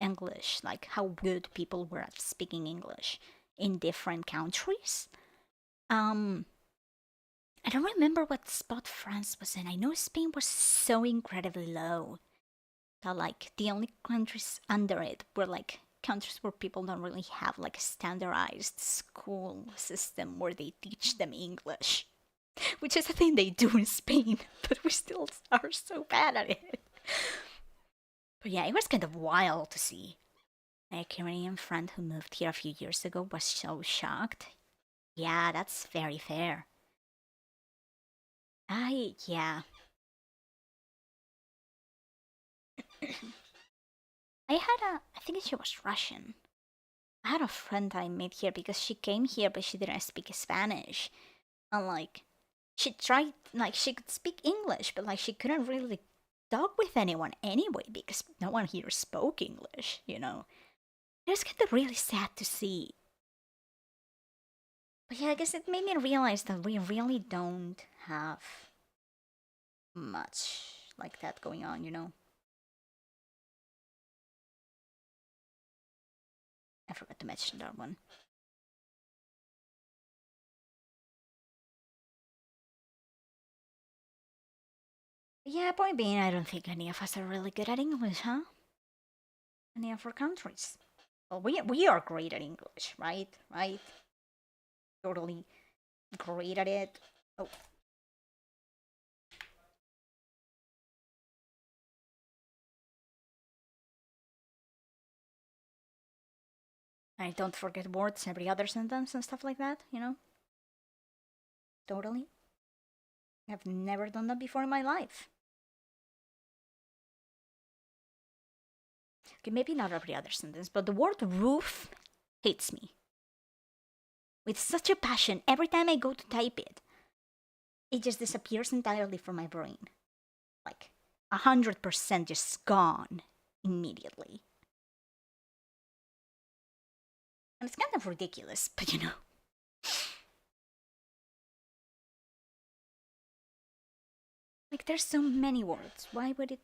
English, like how good people were at speaking English in different countries. Um, I don't remember what spot France was in. I know Spain was so incredibly low that like the only countries under it were like countries where people don't really have like a standardized school system where they teach them English, which is a thing they do in Spain, but we still are so bad at it. But yeah, it was kind of wild to see. My Korean friend who moved here a few years ago was so shocked. Yeah, that's very fair. Yeah. I think she was Russian. I had a friend I met here because she came here, but she didn't speak Spanish. And like, she tried, like, she could speak English, but like, she couldn't really talk with anyone anyway because no one here spoke English, you know? It was kind of really sad to see. But yeah, I guess it made me realize that we really don't have much like that going on, you know? I forgot to mention that one. Yeah, point being, I don't think any of us are really good at English, huh? Any of our countries. Well, we are great at English, right? Right? Totally great at it. Oh, I don't forget words every other sentence and stuff like that, you know? Totally. I've never done that before in my life. Okay, maybe not every other sentence, but the word roof hits me with such a passion every time I go to type it. It just disappears entirely from my brain. Like 100% just gone immediately. And it's kind of ridiculous, but you know. Like there's so many words. Why would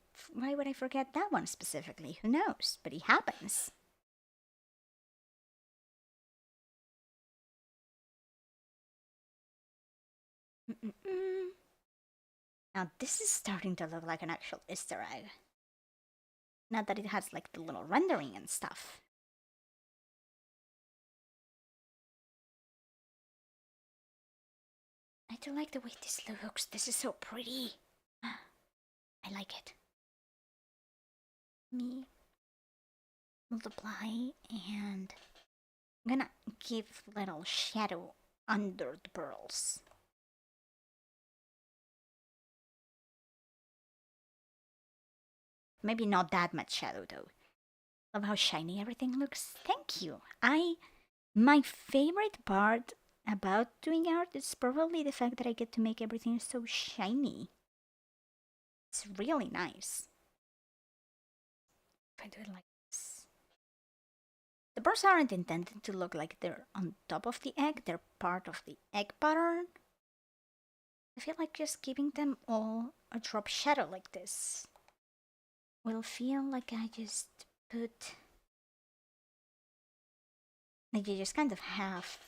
I forget that one specifically? Who knows? But it happens. Mm-mm-mm. Now this is starting to look like an actual Easter egg. Not that it has like the little rendering and stuff. I do like the way this looks. This is so pretty. I like it. Me multiply and I'm gonna give little shadow under the pearls. Maybe not that much shadow though. Love how shiny everything looks. Thank you. My favorite part about doing art is probably the fact that I get to make everything so shiny. It's really nice. If I do it like this. The birds aren't intended to look like they're on top of the egg, they're part of the egg pattern. I feel like just giving them all a drop shadow like this will feel like I just put. Like you just kind of have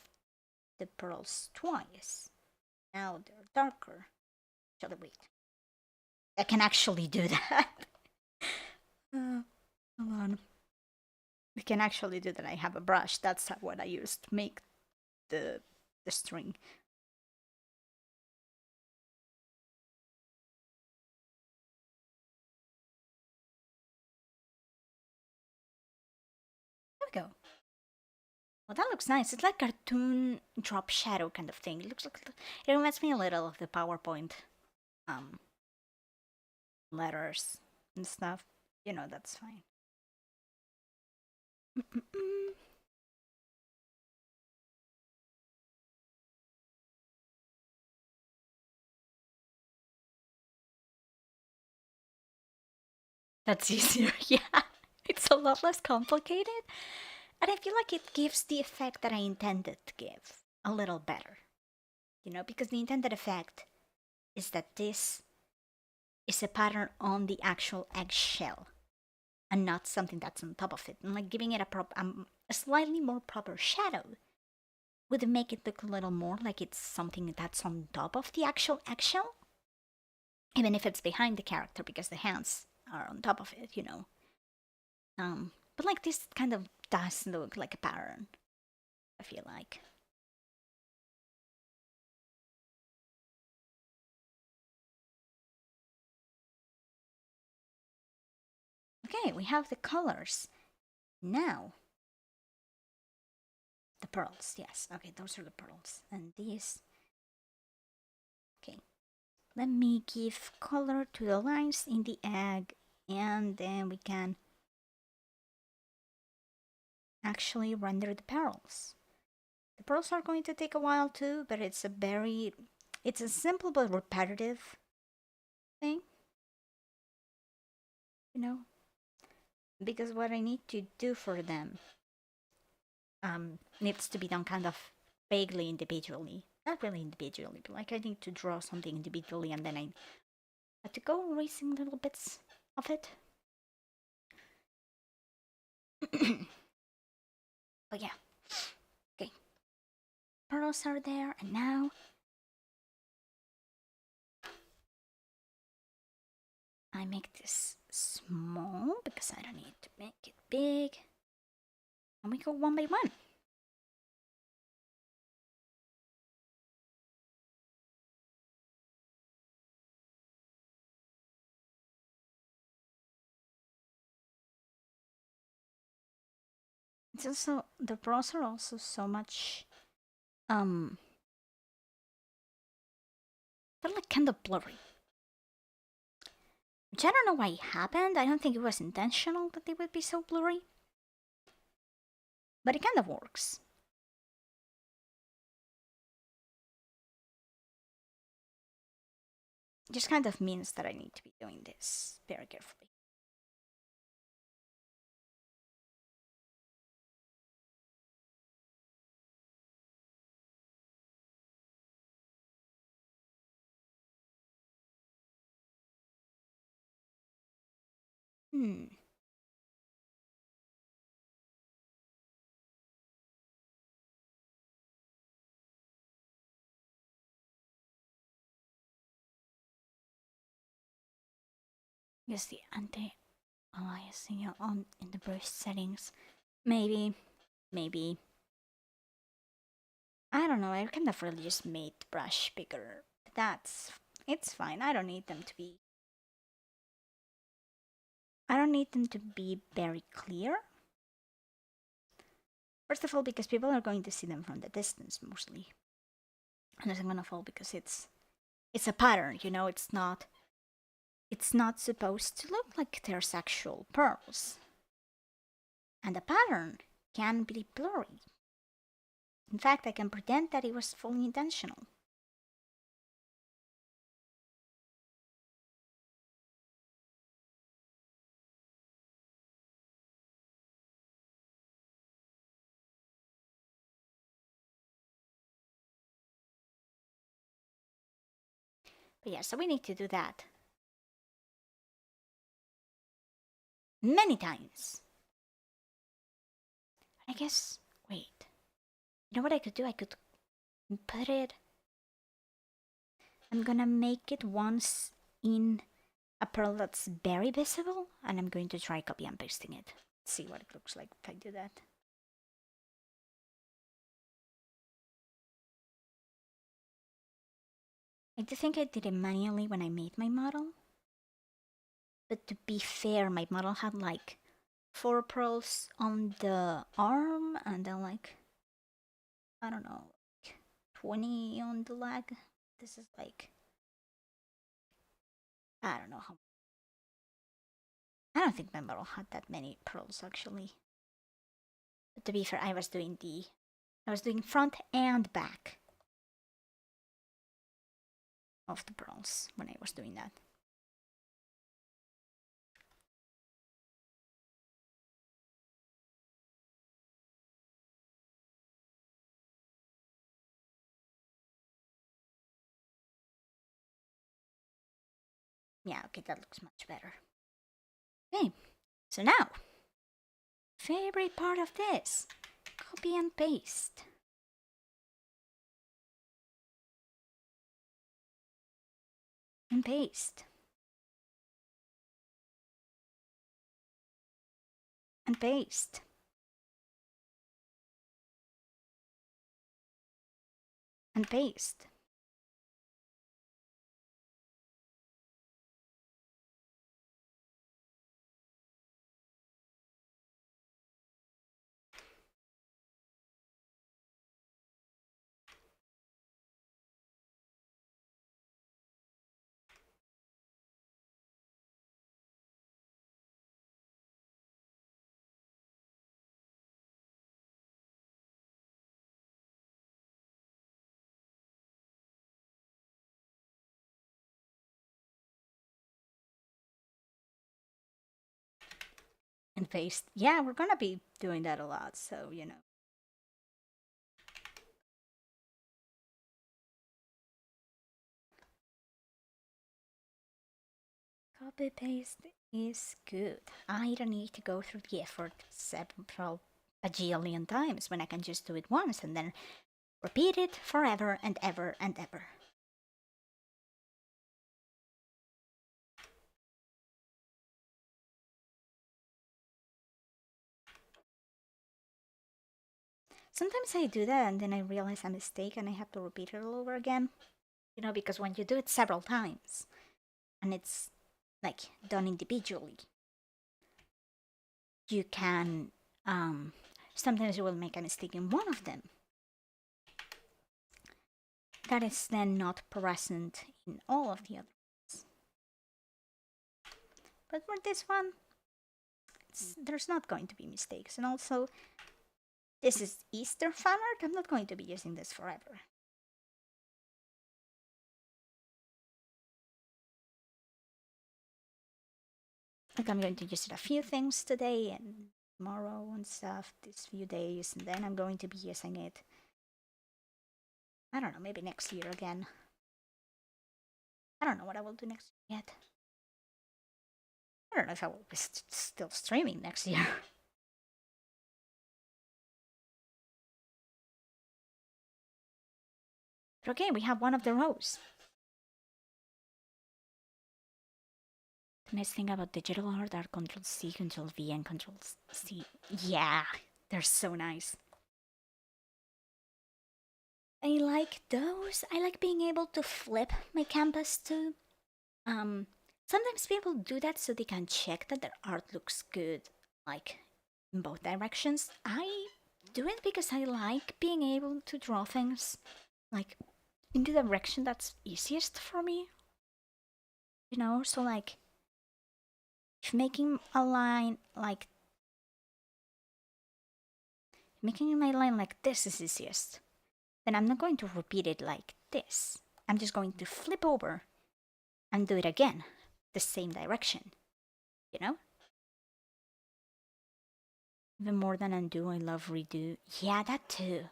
the pearls twice. Now they're darker. Actually, wait. I can actually do that. Hold on. I can actually do that. I have a brush. That's what I use to make the string. There we go. Well, that looks nice. It's like cartoon drop shadow kind of thing. It looks like it reminds me a little of the PowerPoint um letters and stuff. You know, that's fine. That's easier. Yeah, it's a lot less complicated, and I feel like it gives the effect that I intended to give a little better. You know, because the intended effect is that this is a pattern on the actual eggshell and not something that's on top of it. And like giving it a slightly more proper shadow would make it look a little more like it's something that's on top of the actual eggshell, even if it's behind the character because the hands are on top of it, you know. But like this kind of does look like a pattern, I feel like. Okay, we have the colors. Now, the pearls, yes. Okay, those are the pearls. And these. Okay, let me give color to the lines in the egg, and then we can actually render the pearls. The pearls are going to take a while too, but it's a simple but repetitive thing, you know, because what I need to do for them needs to be done kind of vaguely individually. Not really individually, but like I need to draw something individually and then I have to go erasing little bits of it. But yeah, okay. Pearls are there, and now I make this small because I don't need to make it big. And we go one by one. It's also, the pearls are also so much, they're like kind of blurry. Which I don't know why it happened. I don't think it was intentional that they would be so blurry. But it kind of works. It just kind of means that I need to be doing this very carefully. Hmm. Use the anti-aliasing on in the brush settings. Maybe. I don't know. I kind of really just made the brush bigger. It's fine. I don't need them to be. I don't need them to be very clear. First of all, because people are going to see them from the distance mostly. And second of all, because it's a pattern. You know, it's not supposed to look like they're sexual pearls. And the pattern can be blurry. In fact, I can pretend that it was fully intentional. But yeah, so we need to do that many times. I guess, wait. You know what I could do? I could put it. I'm gonna make it once in a pearl that's very visible, and I'm going to try copy and pasting it. See what it looks like if I do that. I do think I did it manually when I made my model. But to be fair, my model had like 4 pearls on the arm and then like, I don't know, 20 on the leg. This is like, I don't know how. I don't think my model had that many pearls actually. But to be fair, I was doing front and back of the pearls when I was doing that. Yeah, okay, that looks much better. Okay, so now, favorite part of this, copy and paste. And paste. And paste. And paste. and paste. Yeah, we're gonna be doing that a lot, so you know. Copy paste is good. I don't need to go through the effort several bajillion times when I can just do it once and then repeat it forever and ever and ever. Sometimes I do that and then I realize a mistake and I have to repeat it all over again. You know, because when you do it several times and it's like done individually, you can sometimes you will make a mistake in one of them that is then not present in all of the others. But for this one, there's not going to be mistakes. And also, this is Easter Fanart. I'm not going to be using this forever. Like I'm going to use it a few things today and tomorrow and stuff, these few days, and then I'm going to be using it, I don't know, maybe next year again. I don't know what I will do next year yet. I don't know if I will be still streaming next year. But okay, we have one of the rows. The nice thing about digital art are Control C, Control V, and Control C. Yeah, they're so nice. I like those. I like being able to flip my canvas too. Sometimes people do that so they can check that their art looks good, like in both directions. I do it because I like being able to draw things like in the direction that's easiest for me. You know, so like if making a line like making my line like this is easiest, then I'm not going to repeat it like this. I'm just going to flip over and do it again, the same direction. You know? Even more than undo, I love redo. Yeah, that too.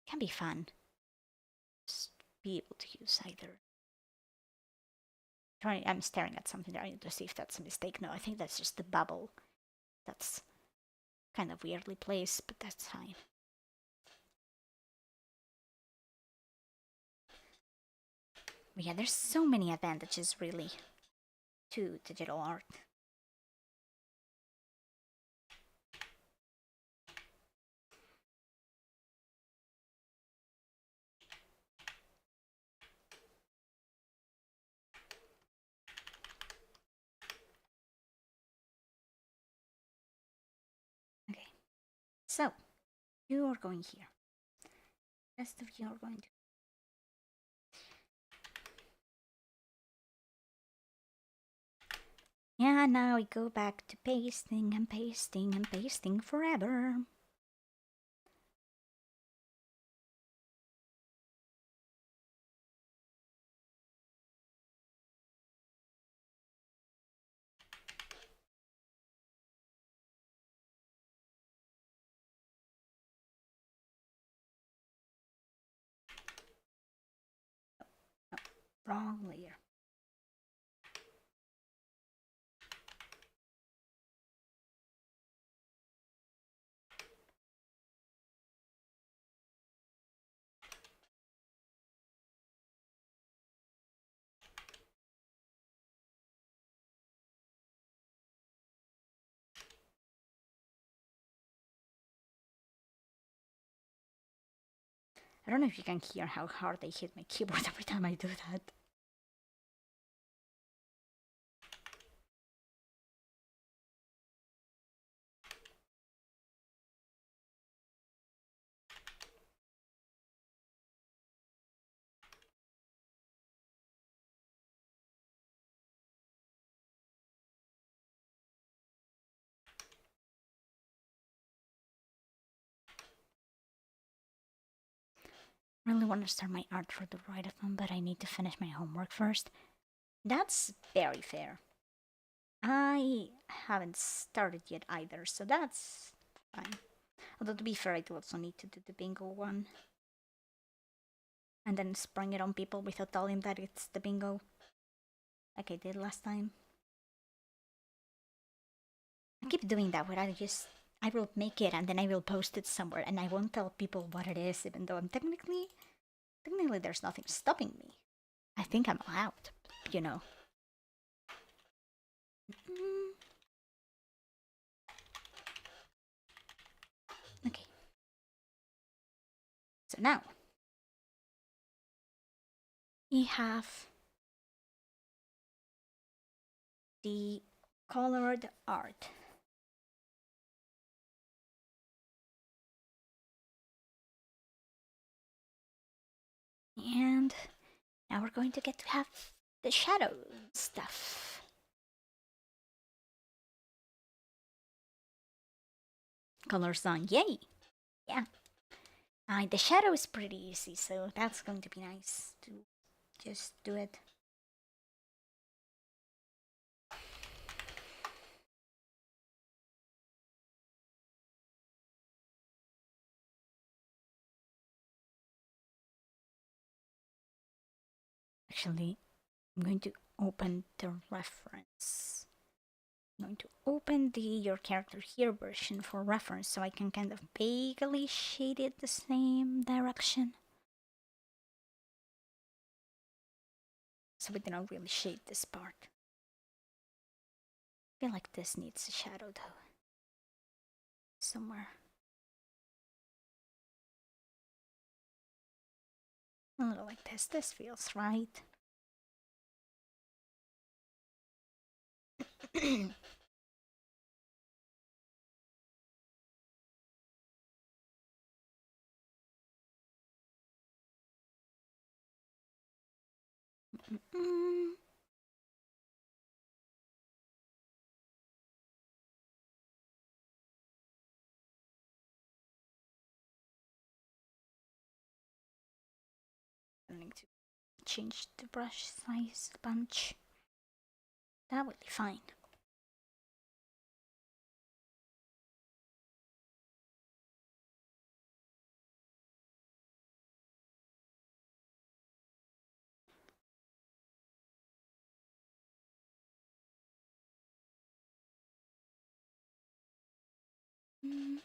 Can be fun. Just be able to use either. I'm staring at something there to see if that's a mistake. No, I think that's just the bubble. That's kind of weirdly placed, but that's fine. But yeah, there's so many advantages really to digital art. Okay, so you are going here. The rest of you are going to. Yeah, now we go back to pasting and pasting and pasting forever. No, wrong layer. I don't know if you can hear how hard I hit my keyboard every time I do that. I really want to start my art for the write-a-thon, but I need to finish my homework first. That's very fair. I haven't started yet either, so that's fine. Although to be fair, I do also need to do the bingo one. And then spring it on people without telling them that it's the bingo. Like I did last time. I keep doing that where I will make it and then I will post it somewhere and I won't tell people what it is, even though I'm technically there's nothing stopping me. I think I'm allowed, you know. Mm, okay. So now we have the colored art. And now we're going to get to have the shadow stuff. Colors on, yay! Yeah. The shadow is pretty easy, so that's going to be nice to just do it. Actually, I'm going to open the reference. I'm going to open the your character here version for reference so I can kind of vaguely shade it the same direction. So we don't really shade this part. I feel like this needs a shadow though. Somewhere. A little like this. This feels right. Mm. I need to change the brush size a bunch. That would be fine. Mm.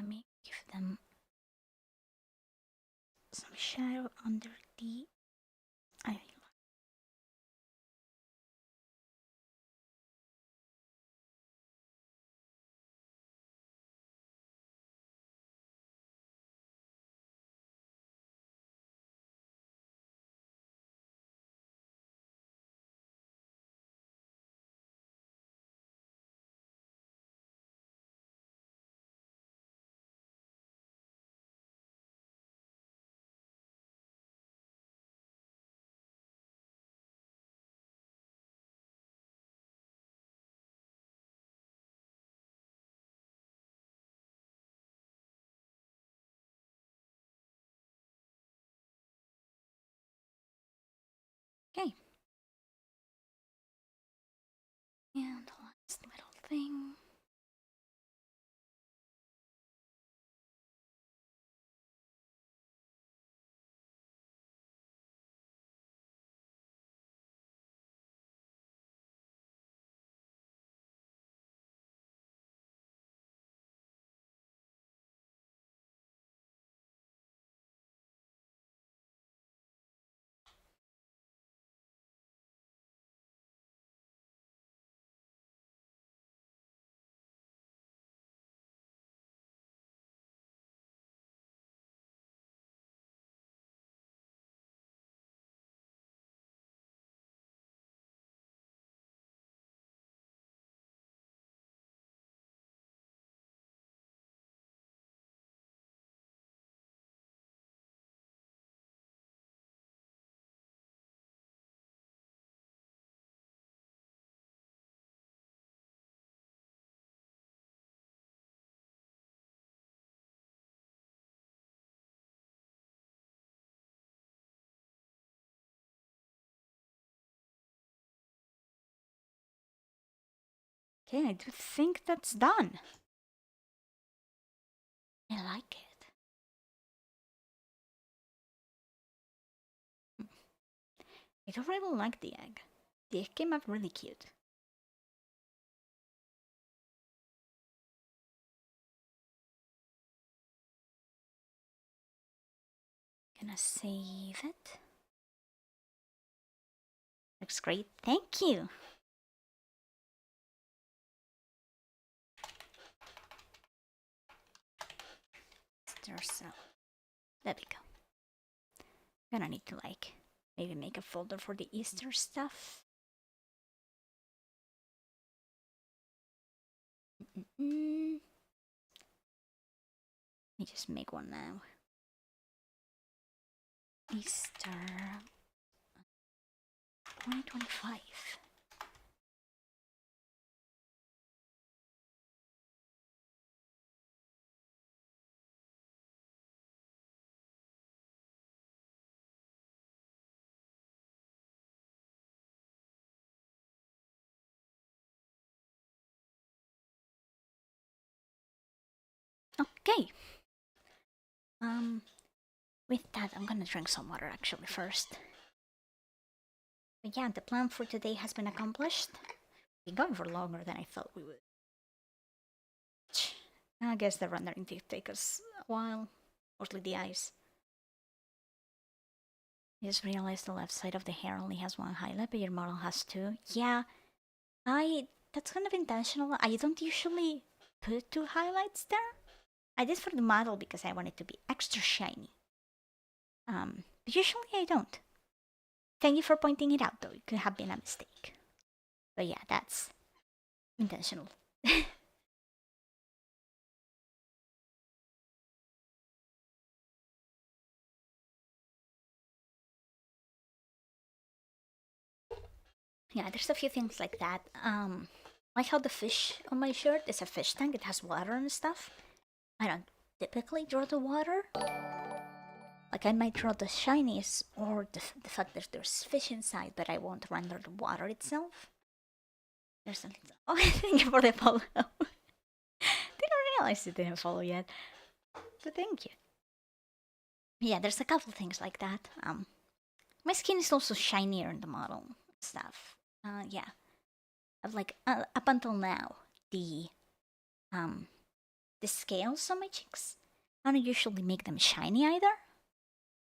let me give them some shadow under the eye. Okay. And the last little thing. Okay, I do think that's done. I like it. I don't really like the egg. The egg came out really cute. Gonna save it. Looks great. Thank you. Stir so. There we go. Gonna need to like maybe make a folder for the Easter stuff. Let me just make one now. Easter 2025. Okay. With that, I'm gonna drink some water actually first. But yeah, the plan for today has been accomplished. We've been going for longer than I thought we would. I guess the rendering did take us a while, mostly the eyes. I just realized the left side of the hair only has one highlight, but your model has two. Yeah, that's kind of intentional. I don't usually put two highlights there. I did for the model because I want it to be extra shiny. But usually I don't. Thank you for pointing it out, though. It could have been a mistake. But yeah, that's intentional. Yeah, there's a few things like that. Like how the fish on my shirt is a fish tank. It has water and stuff. I don't typically draw the water. Like I might draw the shinies or the fact that there's fish inside, but I won't render the water itself. There's a little... Oh, thank you for the follow. Didn't realize you didn't follow yet. But thank you. Yeah, there's a couple things like that. My skin is also shinier in the model stuff. Yeah. Like up until now, the the scales on my cheeks. I don't usually make them shiny either,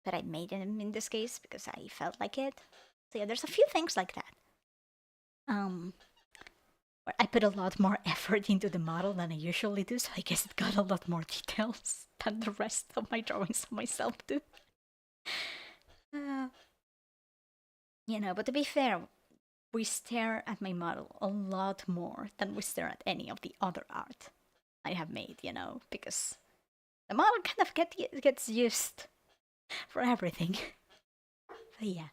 but I made them in this case because I felt like it. So yeah, there's a few things like that. Where I put a lot more effort into the model than I usually do, so I guess it got a lot more details than the rest of my drawings of myself do. Uh, but to be fair, we stare at my model a lot more than we stare at any of the other art I have made, because the model kind of gets used for everything. But yeah.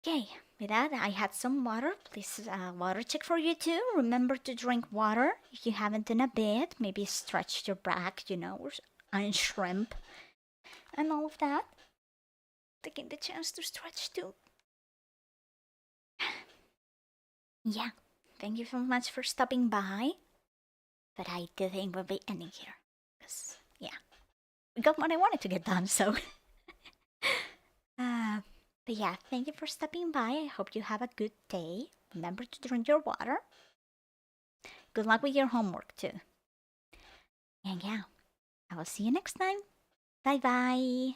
Okay, with that, I had some water. Please, water check for you too. Remember to drink water if you haven't in a bit. Maybe stretch your back, or and shrimp and all of that. Taking the chance to stretch too. Yeah, thank you so much for stopping by. But I do think we'll be ending here. Because, yeah, we got what I wanted to get done, so. But yeah, thank you for stopping by. I hope you have a good day. Remember to drink your water. Good luck with your homework, too. And yeah, I will see you next time. Bye bye.